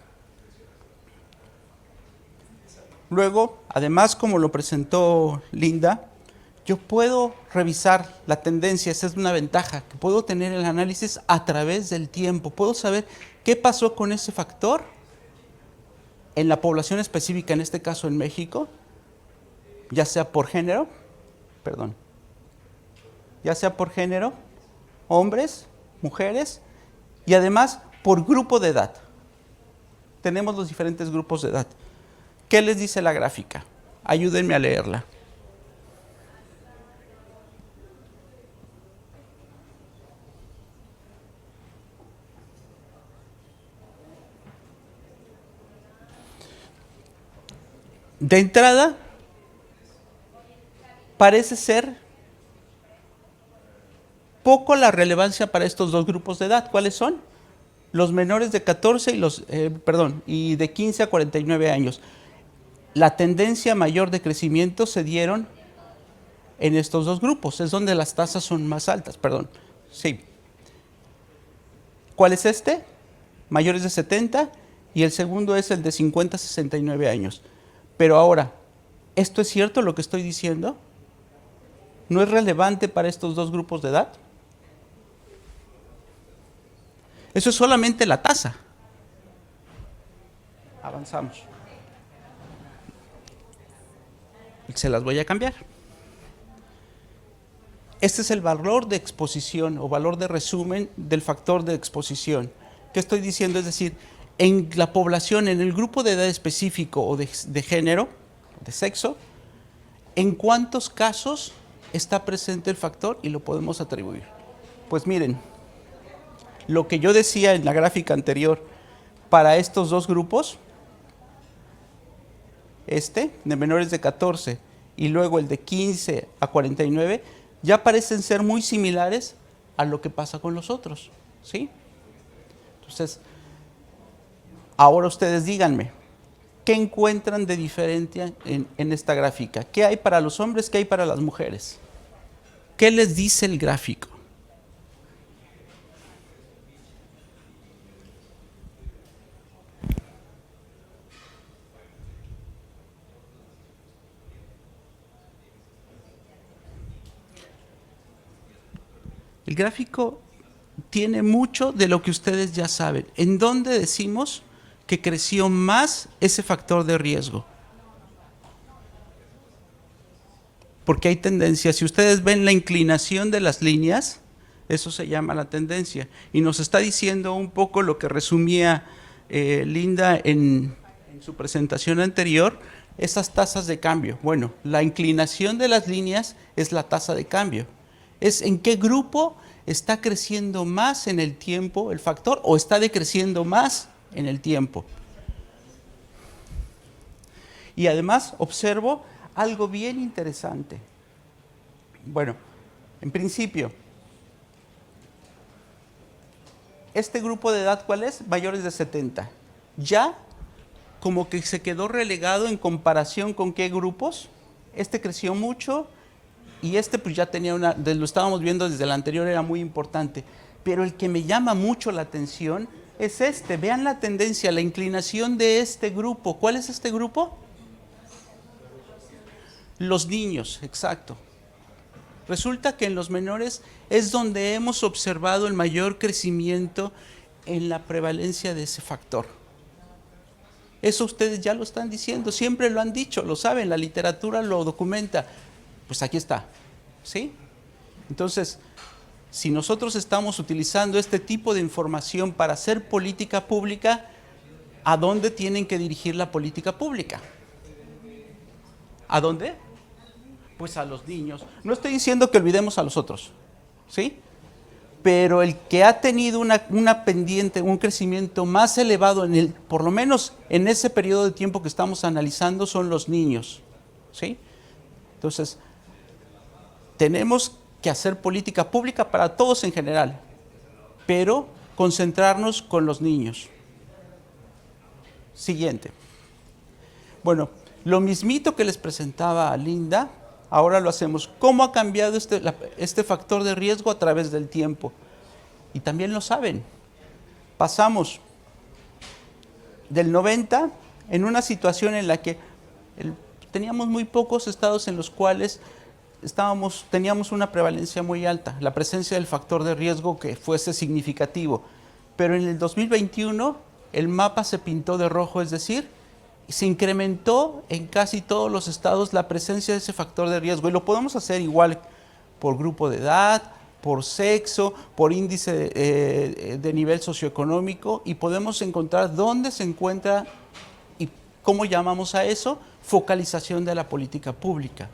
Luego, además, como lo presentó Linda, yo puedo revisar la tendencia. Esa es una ventaja, que puedo tener el análisis a través del tiempo. Puedo saber qué pasó con ese factor en la población específica, en este caso en México, ya sea por género, hombres, mujeres, y además por grupo de edad. Tenemos los diferentes grupos de edad. ¿Qué les dice la gráfica? Ayúdenme a leerla. De entrada, parece ser poco la relevancia para estos dos grupos de edad. ¿Cuáles son? Los menores de 14 y de 15 a 49 años. La tendencia mayor de crecimiento se dieron en estos dos grupos, es donde las tasas son más altas, sí. ¿Cuál es este? Mayores de 70, y el segundo es el de 50 a 69 años. Pero ahora, ¿esto es cierto lo que estoy diciendo? ¿No es relevante para estos dos grupos de edad? Eso es solamente la tasa. Avanzamos. Se las voy a cambiar. Este es el valor de exposición o valor de resumen del factor de exposición. ¿Qué estoy diciendo? Es decir, en la población, en el grupo de edad específico o de género, de sexo, ¿en cuántos casos está presente el factor y lo podemos atribuir? Pues miren, lo que yo decía en la gráfica anterior, para estos dos grupos, de menores de 14 y luego el de 15 a 49, ya parecen ser muy similares a lo que pasa con los otros, ¿sí? Entonces, ahora ustedes díganme, ¿qué encuentran de diferente en esta gráfica? ¿Qué hay para los hombres? ¿Qué hay para las mujeres? ¿Qué les dice el gráfico? El gráfico tiene mucho de lo que ustedes ya saben. ¿En dónde decimos que creció más ese factor de riesgo? Porque hay tendencia. Si ustedes ven la inclinación de las líneas, eso se llama la tendencia. Y nos está diciendo un poco lo que resumía Linda en su presentación anterior, esas tasas de cambio. Bueno, la inclinación de las líneas es la tasa de cambio. Es en qué grupo está creciendo más en el tiempo el factor o está decreciendo más en el tiempo. Y además observo algo bien interesante. Bueno, en principio, este grupo de edad, ¿cuál es? Mayores de 70. Ya como que se quedó relegado en comparación con qué grupos. Este creció mucho. Y pues ya tenía lo estábamos viendo desde el anterior, era muy importante. Pero el que me llama mucho la atención es vean la tendencia, la inclinación de este grupo. ¿Cuál es este grupo? Los niños, exacto. Resulta que en los menores es donde hemos observado el mayor crecimiento en la prevalencia de ese factor. Eso ustedes ya lo están diciendo, siempre lo han dicho, lo saben, la literatura lo documenta. Pues aquí está, ¿sí? Entonces, si nosotros estamos utilizando este tipo de información para hacer política pública, ¿a dónde tienen que dirigir la política pública? ¿A dónde? Pues a los niños. No estoy diciendo que olvidemos a los otros, ¿sí? Pero el que ha tenido una pendiente, un crecimiento más elevado, por lo menos en ese periodo de tiempo que estamos analizando, son los niños, ¿sí? Entonces, tenemos que hacer política pública para todos en general, pero concentrarnos con los niños. Siguiente. Bueno, lo mismito que les presentaba a Linda, ahora lo hacemos. ¿Cómo ha cambiado este factor de riesgo a través del tiempo? Y también lo saben. Pasamos del 90 en una situación en la que teníamos muy pocos estados en los cuales teníamos una prevalencia muy alta, la presencia del factor de riesgo que fuese significativo. Pero en el 2021 el mapa se pintó de rojo, es decir, se incrementó en casi todos los estados la presencia de ese factor de riesgo. Y lo podemos hacer igual por grupo de edad, por sexo, por índice de nivel socioeconómico, y podemos encontrar dónde se encuentra y cómo llamamos a eso focalización de la política pública.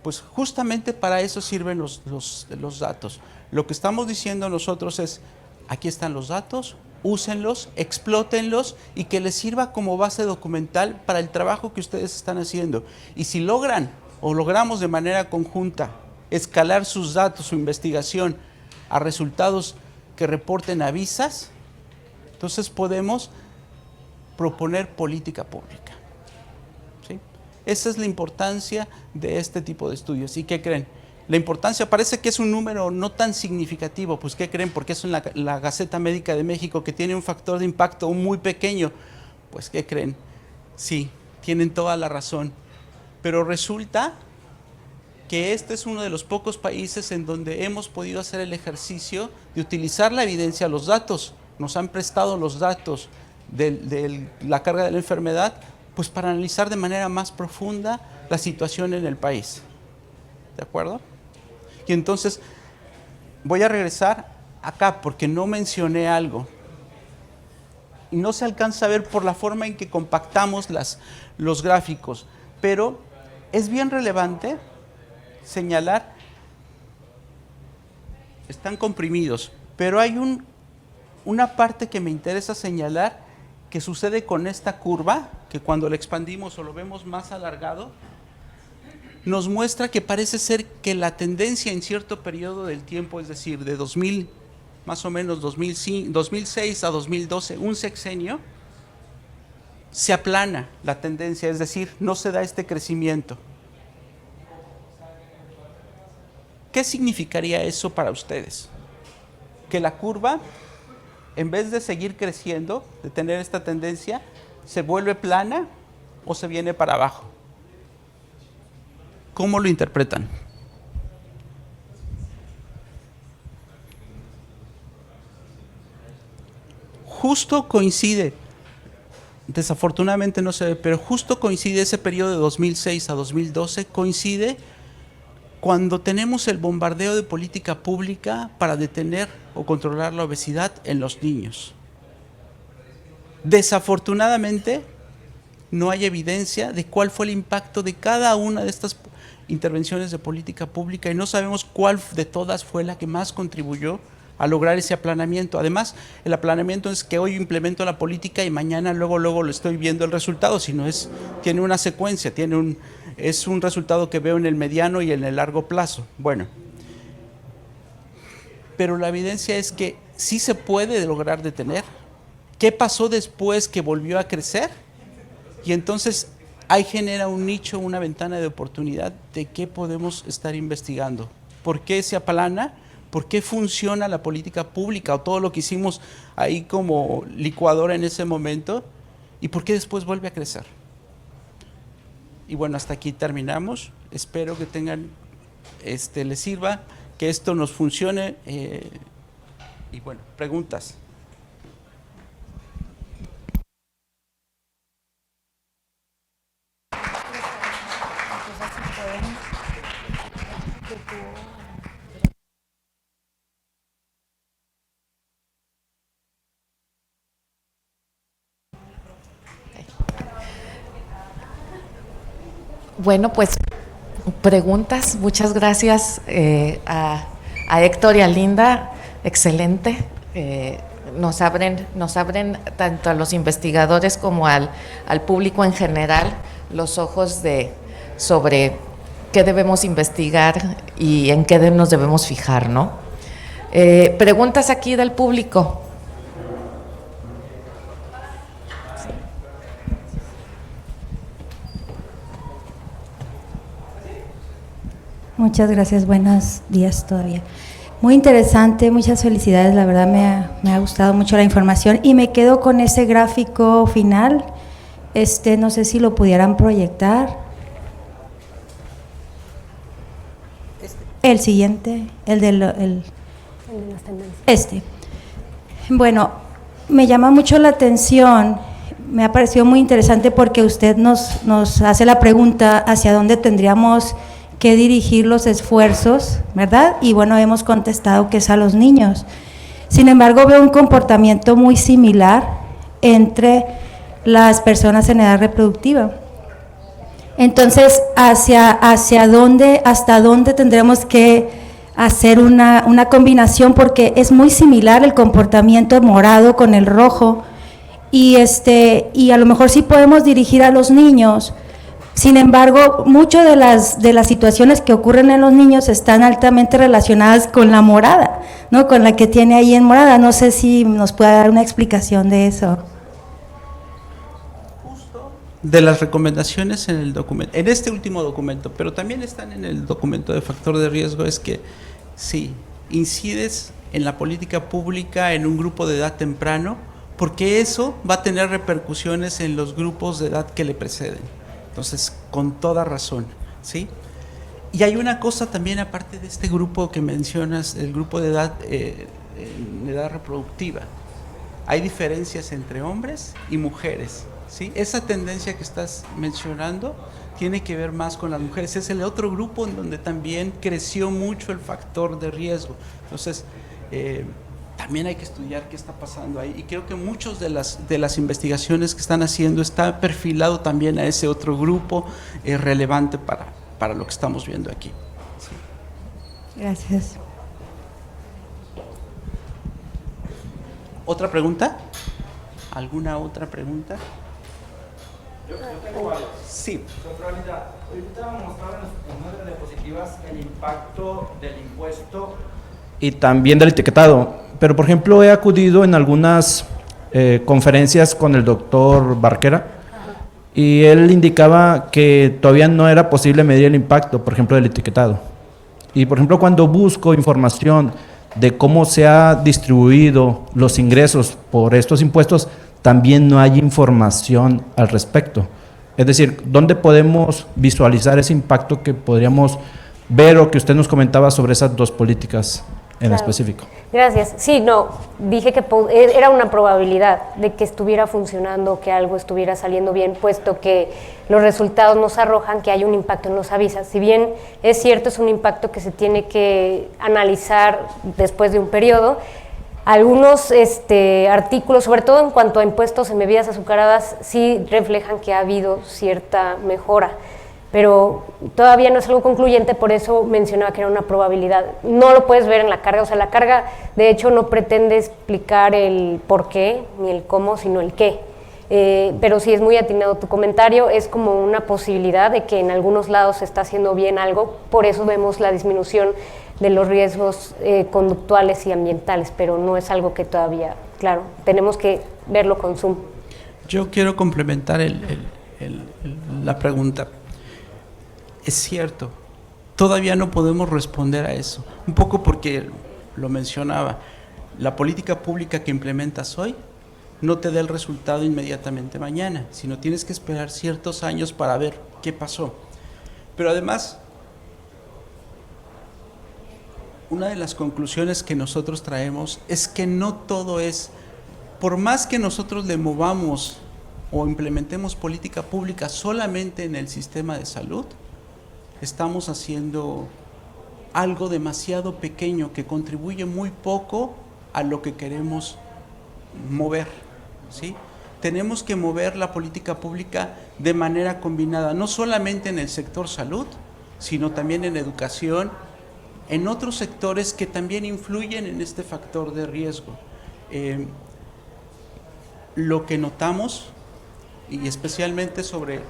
Pues justamente para eso sirven los datos. Lo que estamos diciendo nosotros es, aquí están los datos, úsenlos, explótenlos y que les sirva como base documental para el trabajo que ustedes están haciendo. Y si logran o logramos de manera conjunta escalar sus datos, su investigación a resultados que reporten a visas, entonces podemos proponer política pública. ¿Sí? Esa es la importancia de este tipo de estudios. ¿Y qué creen? La importancia parece que es un número no tan significativo, pues ¿qué creen? Porque es la Gaceta Médica de México, que tiene un factor de impacto muy pequeño. Pues ¿qué creen? Sí, tienen toda la razón. Pero resulta que este es uno de los pocos países en donde hemos podido hacer el ejercicio de utilizar la evidencia, los datos. Nos han prestado los datos de la carga de la enfermedad, pues para analizar de manera más profunda la situación en el país. ¿De acuerdo? Y entonces voy a regresar acá porque no mencioné algo. Y no se alcanza a ver por la forma en que compactamos los gráficos, pero es bien relevante señalar, están comprimidos, pero hay una parte que me interesa señalar que sucede con esta curva, que cuando la expandimos o lo vemos más alargado, nos muestra que parece ser que la tendencia en cierto periodo del tiempo, es decir, de 2000, más o menos 2006 a 2012, un sexenio, se aplana la tendencia, es decir, no se da este crecimiento. ¿Qué significaría eso para ustedes? Que la curva, en vez de seguir creciendo, de tener esta tendencia, se vuelve plana o se viene para abajo. ¿Cómo lo interpretan? Justo coincide, desafortunadamente no se ve, pero justo coincide ese periodo de 2006 a 2012, coincide cuando tenemos el bombardeo de política pública para detener o controlar la obesidad en los niños. Desafortunadamente, no hay evidencia de cuál fue el impacto de cada una de estas intervenciones de política pública y no sabemos cuál de todas fue la que más contribuyó a lograr ese aplanamiento. Además, el aplanamiento es que hoy implemento la política y mañana luego lo estoy viendo el resultado, sino tiene una secuencia, es un resultado que veo en el mediano y en el largo plazo. Bueno, pero la evidencia es que sí se puede lograr detener. ¿Qué pasó después que volvió a crecer? Y entonces ahí genera un nicho, una ventana de oportunidad de qué podemos estar investigando. ¿Por qué se aplana? ¿Por qué funciona la política pública o todo lo que hicimos ahí como licuadora en ese momento? ¿Y por qué después vuelve a crecer? Y bueno, hasta aquí terminamos. Espero que tengan les sirva, que esto nos funcione. Y bueno, preguntas. Bueno, pues preguntas. Muchas gracias a Héctor y a Linda. Excelente. Nos abren tanto a los investigadores como al público en general los ojos sobre qué debemos investigar y en qué nos debemos fijar, ¿no? Preguntas aquí del público. Muchas gracias, buenos días todavía. Muy interesante, muchas felicidades, la verdad me ha gustado mucho la información y me quedo con ese gráfico final, no sé si lo pudieran proyectar. El siguiente, el de las tendencias. Bueno, me llama mucho la atención, me ha parecido muy interesante porque usted nos hace la pregunta hacia dónde tendríamos que dirigir los esfuerzos, ¿verdad? Y bueno, hemos contestado que es a los niños. Sin embargo, veo un comportamiento muy similar entre las personas en edad reproductiva. Entonces, hasta dónde tendremos que hacer una combinación, porque es muy similar el comportamiento morado con el rojo, y a lo mejor sí podemos dirigir a los niños. Sin embargo, muchas de las situaciones que ocurren en los niños están altamente relacionadas con la morada, ¿no? Con la que tiene ahí en morada. No sé si nos puede dar una explicación de eso. De las recomendaciones en el documento, en este último documento, pero también están en el documento de factor de riesgo, es que sí, incides en la política pública en un grupo de edad temprano, porque eso va a tener repercusiones en los grupos de edad que le preceden. Entonces, con toda razón, ¿sí? Y hay una cosa también, aparte de este grupo que mencionas, el grupo de edad, en edad reproductiva. Hay diferencias entre hombres y mujeres, ¿sí? Esa tendencia que estás mencionando tiene que ver más con las mujeres. Es el otro grupo en donde también creció mucho el factor de riesgo. Entonces, también hay que estudiar qué está pasando ahí, y creo que muchas de las investigaciones que están haciendo está perfilado también a ese otro grupo relevante para lo que estamos viendo aquí. Sí. Gracias. ¿Otra pregunta? ¿Alguna otra pregunta? Yo tengo varios. Sí. Doctora Linda, ahorita mostraron en nueve diapositivas el impacto del impuesto y también del etiquetado. Pero, por ejemplo, he acudido en algunas conferencias con el doctor Barquera y él indicaba que todavía no era posible medir el impacto, por ejemplo, del etiquetado. Y, por ejemplo, cuando busco información de cómo se ha distribuido los ingresos por estos impuestos, también no hay información al respecto. Es decir, ¿dónde podemos visualizar ese impacto que podríamos ver o que usted nos comentaba sobre esas dos políticas en específico? Gracias. Sí, no, dije que era una probabilidad de que estuviera funcionando, que algo estuviera saliendo bien, puesto que los resultados nos arrojan que hay un impacto en los avisas. Si bien es cierto, es un impacto que se tiene que analizar después de un periodo. Algunos artículos, sobre todo en cuanto a impuestos en bebidas azucaradas, sí reflejan que ha habido cierta mejora, pero todavía no es algo concluyente, por eso mencionaba que era una probabilidad. No lo puedes ver en la carga, o sea, la carga de hecho no pretende explicar el por qué ni el cómo, sino el qué. Pero sí es muy atinado tu comentario, es como una posibilidad de que en algunos lados se está haciendo bien algo, por eso vemos la disminución de los riesgos conductuales y ambientales, pero no es algo que todavía, claro, tenemos que verlo con zoom. Yo quiero complementar la pregunta. Es cierto, todavía no podemos responder a eso, un poco porque lo mencionaba, la política pública que implementas hoy no te da el resultado inmediatamente mañana, sino tienes que esperar ciertos años para ver qué pasó. Pero además, una de las conclusiones que nosotros traemos es que no todo es, por más que nosotros le movamos o implementemos política pública solamente en el sistema de salud, estamos haciendo algo demasiado pequeño que contribuye muy poco a lo que queremos mover, ¿sí? Tenemos que mover la política pública de manera combinada, no solamente en el sector salud, sino también en educación, en otros sectores que también influyen en este factor de riesgo. Lo que notamos, y especialmente sobre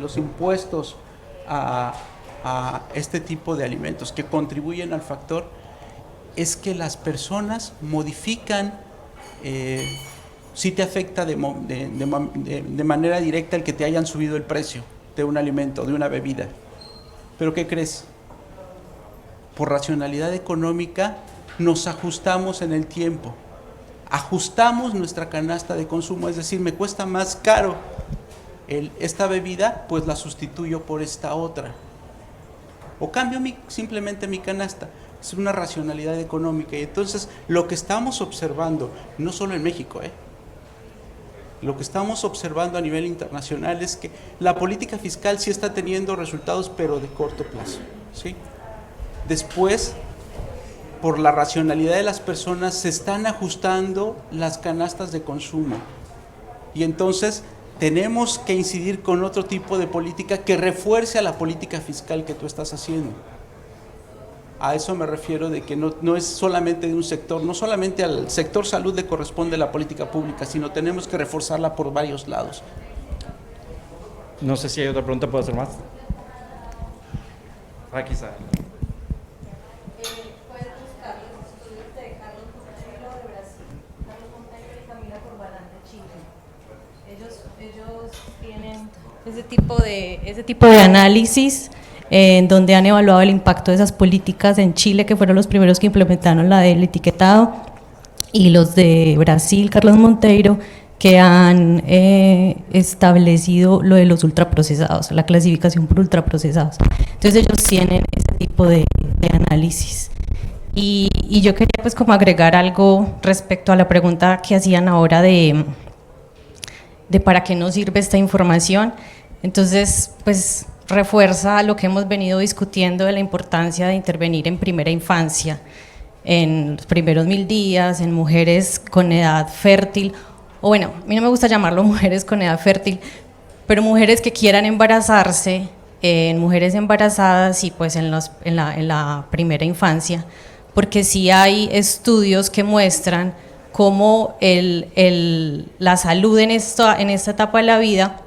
los impuestos a este tipo de alimentos que contribuyen al factor, es que las personas modifican, sí te afecta de manera directa el que te hayan subido el precio de un alimento, de una bebida. ¿Pero qué crees? Por racionalidad económica nos ajustamos en el tiempo, ajustamos nuestra canasta de consumo, es decir, me cuesta más caro esta bebida, pues la sustituyo por esta otra. O cambio simplemente mi canasta. Es una racionalidad económica. Y entonces lo que estamos observando, no solo en México, lo que estamos observando a nivel internacional es que la política fiscal sí está teniendo resultados, pero de corto plazo, ¿sí? Después, por la racionalidad de las personas, se están ajustando las canastas de consumo. Y entonces tenemos que incidir con otro tipo de política que refuerce a la política fiscal que tú estás haciendo. A eso me refiero, de que no es solamente de un sector, no solamente al sector salud le corresponde la política pública, sino tenemos que reforzarla por varios lados. No sé si hay otra pregunta, ¿puedo hacer más? Quizá. Puedes buscar los estudios de Carlos Monteiro de Brasil, Carlos Monteiro y Camila Corbalán de Chile. Ellos tienen ese tipo de análisis en donde han evaluado el impacto de esas políticas en Chile, que fueron los primeros que implementaron la del etiquetado, y los de Brasil, Carlos Monteiro, que han establecido lo de los ultraprocesados, la clasificación por ultraprocesados. Entonces ellos tienen ese tipo de análisis. Y yo quería pues como agregar algo respecto a la pregunta que hacían ahora de para qué nos sirve esta información. Entonces, pues refuerza lo que hemos venido discutiendo de la importancia de intervenir en primera infancia, en los primeros 1000 días, en mujeres con edad fértil, o bueno, a mí no me gusta llamarlo mujeres con edad fértil, pero mujeres que quieran embarazarse, en mujeres embarazadas y pues en la primera infancia, porque sí hay estudios que muestran cómo la salud en esta etapa de la vida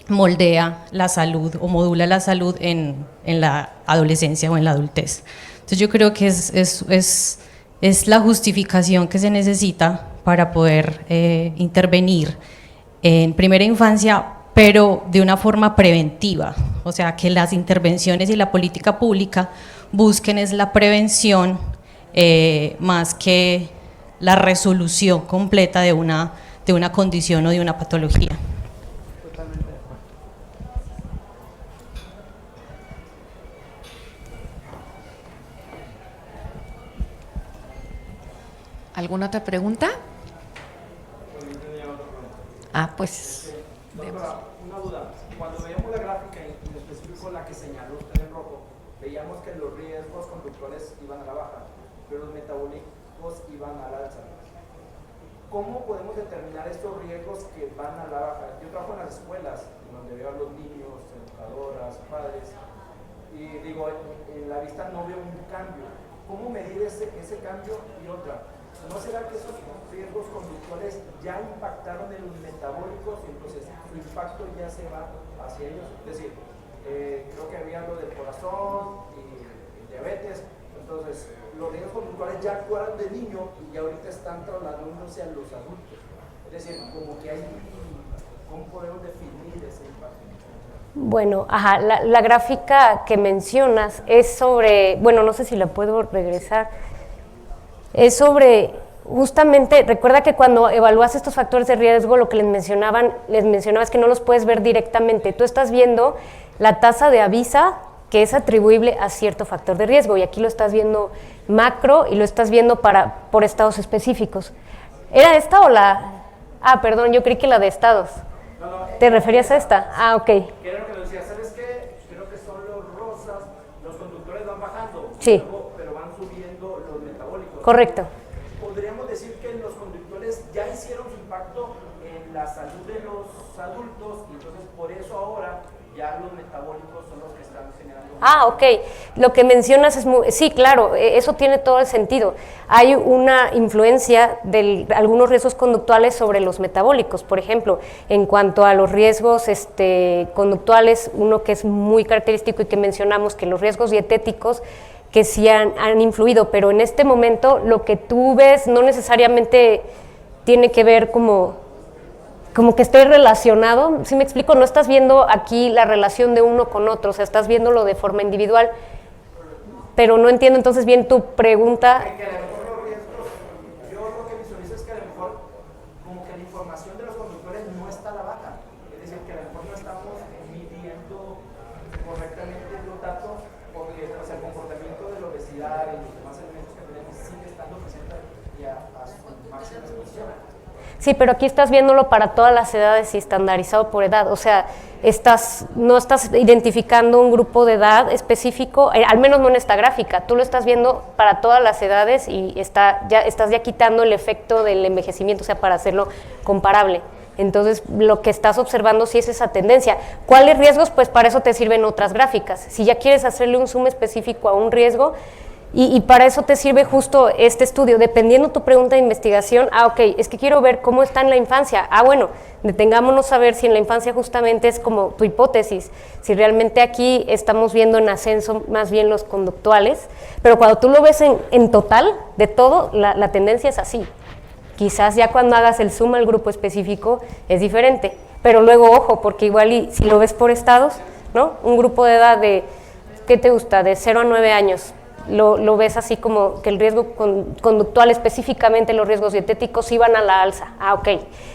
moldea la salud o modula la salud en la adolescencia o en la adultez. Entonces yo creo que es la justificación que se necesita para poder intervenir en primera infancia, pero de una forma preventiva, o sea, que las intervenciones y la política pública busquen es la prevención más que la resolución completa de una condición o de una patología. ¿Alguna otra pregunta? Pues... Doctora, una duda. Cuando veíamos la gráfica, en específico la que señaló usted en rojo, veíamos que los riesgos conductores iban a la baja, pero los metabólicos iban al alza. ¿Cómo podemos determinar estos riesgos que van a la baja? Yo trabajo en las escuelas, donde veo a los niños, educadoras, padres, y digo, en la vista no veo un cambio. ¿Cómo medir ese cambio? Y otra, ¿no será que esos riesgos conductores ya impactaron en los metabólicos y entonces su impacto ya se va hacia ellos? Es decir, creo que había lo del corazón y diabetes, entonces los riesgos conductuales ya actuaron de niño y ya ahorita están trasladándose a los adultos. Es decir, como que hay, ¿cómo podemos definir ese impacto? Bueno, la gráfica que mencionas es sobre, bueno, no sé si la puedo regresar, es sobre, justamente, recuerda que cuando evalúas estos factores de riesgo, lo que les mencionaba es que no los puedes ver directamente. Tú estás viendo la tasa de avisa, que es atribuible a cierto factor de riesgo, y aquí lo estás viendo macro y lo estás viendo por estados específicos. ¿Era esta o la...? Ah, perdón, yo creí que la de estados. ¿Te referías a esta? Ah, ok. ¿Qué era lo que decía? ¿Sabes qué? Creo que son los rosas, los conductores van bajando, sí, pero van subiendo los metabólicos. Correcto. Podríamos decir que los conductores ya hicieron su impacto en la salud de los adultos, y entonces por eso ahora ya los metabólicos son los que están generando. Ah, ok. Lo que mencionas es muy... Sí, claro, eso tiene todo el sentido. Hay una influencia de algunos riesgos conductuales sobre los metabólicos. Por ejemplo, en cuanto a los riesgos conductuales, uno que es muy característico y que mencionamos, que los riesgos dietéticos que sí han influido, pero en este momento lo que tú ves no necesariamente tiene que ver como que esté relacionado, ¿sí me explico? No estás viendo aquí la relación de uno con otro, o sea, estás viéndolo de forma individual, pero no entiendo entonces bien tu pregunta. Que a lo mejor los riesgos, yo lo que visualizo es que a lo mejor como que la información de los conductores no está a la baja, es decir, que a lo mejor no estamos midiendo correctamente los datos, porque pues, el comportamiento de la obesidad y los demás elementos que tenemos sigue estando presente y a su máxima expresión. Sí, pero aquí estás viéndolo para todas las edades y estandarizado por edad, o sea, no estás identificando un grupo de edad específico, al menos no en esta gráfica, tú lo estás viendo para todas las edades y estás ya quitando el efecto del envejecimiento, o sea, para hacerlo comparable. Entonces, lo que estás observando sí es esa tendencia. ¿Cuáles riesgos? Pues para eso te sirven otras gráficas. Si ya quieres hacerle un zoom específico a un riesgo, y para eso te sirve justo este estudio, dependiendo tu pregunta de investigación. Ok, es que quiero ver cómo está en la infancia. Bueno, detengámonos a ver si en la infancia justamente es como tu hipótesis, si realmente aquí estamos viendo en ascenso más bien los conductuales, pero cuando tú lo ves en total, de todo, la tendencia es así. Quizás ya cuando hagas el zoom al grupo específico es diferente, pero luego ojo, porque igual si lo ves por estados, ¿no? Un grupo de edad de, ¿qué te gusta? De 0 a 9 años, lo ves así como que el riesgo conductual, específicamente los riesgos dietéticos, iban a la alza. Ok,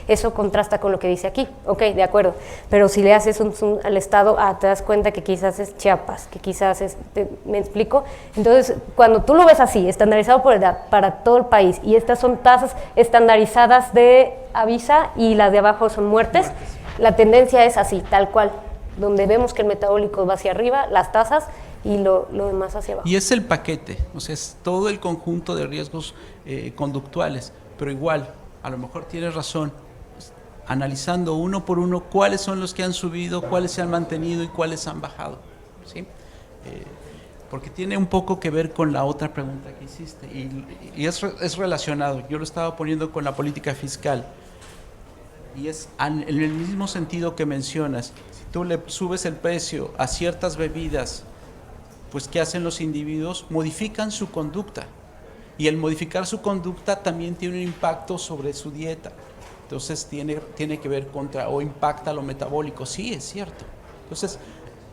eso contrasta con lo que dice aquí. Ok, de acuerdo, pero si le haces un zoom al estado, te das cuenta que quizás es Chiapas, que quizás es, ¿me explico? Entonces, cuando tú lo ves así, estandarizado por edad, para todo el país, y estas son tasas estandarizadas de Avisa y las de abajo son muertes, la tendencia es así, tal cual, donde vemos que el metabólico va hacia arriba, las tasas, y lo demás hacia abajo. Y es el paquete, o sea, es todo el conjunto de riesgos conductuales, pero igual, a lo mejor tienes razón, analizando uno por uno cuáles son los que han subido, cuáles se han mantenido y cuáles han bajado, ¿sí? Porque tiene un poco que ver con la otra pregunta que hiciste, y es relacionado. Yo lo estaba poniendo con la política fiscal, y es en el mismo sentido que mencionas. Si tú le subes el precio a ciertas bebidas, pues ¿qué hacen los individuos? Modifican su conducta, y el modificar su conducta también tiene un impacto sobre su dieta. Entonces tiene que ver o impacta lo metabólico. Sí, es cierto. Entonces,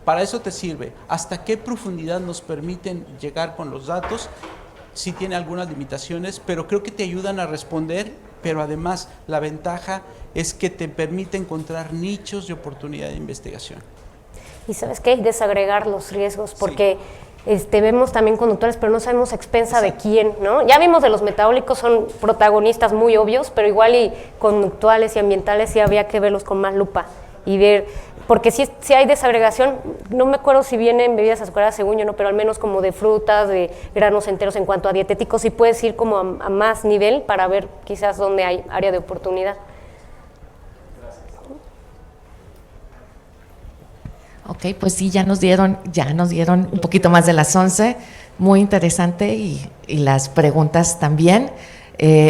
para eso te sirve. ¿Hasta qué profundidad nos permiten llegar con los datos? Sí tiene algunas limitaciones, pero creo que te ayudan a responder, pero además la ventaja es que te permite encontrar nichos de oportunidad de investigación. Y ¿sabes qué? Desagregar los riesgos, porque vemos también conductores, pero no sabemos a expensa de quién, ¿no? Ya vimos de los metabólicos, son protagonistas muy obvios, pero igual y conductuales y ambientales sí habría que verlos con más lupa y ver, porque si hay desagregación, no me acuerdo si vienen bebidas azucaradas según yo, ¿no? Pero al menos como de frutas, de granos enteros en cuanto a dietéticos, sí puedes ir como a más nivel para ver quizás dónde hay área de oportunidad. Ok, pues sí, ya nos dieron un poquito más de las 11, muy interesante y las preguntas también.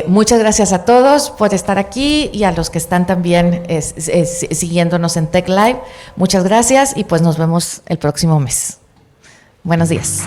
Muchas gracias a todos por estar aquí y a los que están también siguiéndonos en Tech Live. Muchas gracias y pues nos vemos el próximo mes. Buenos días.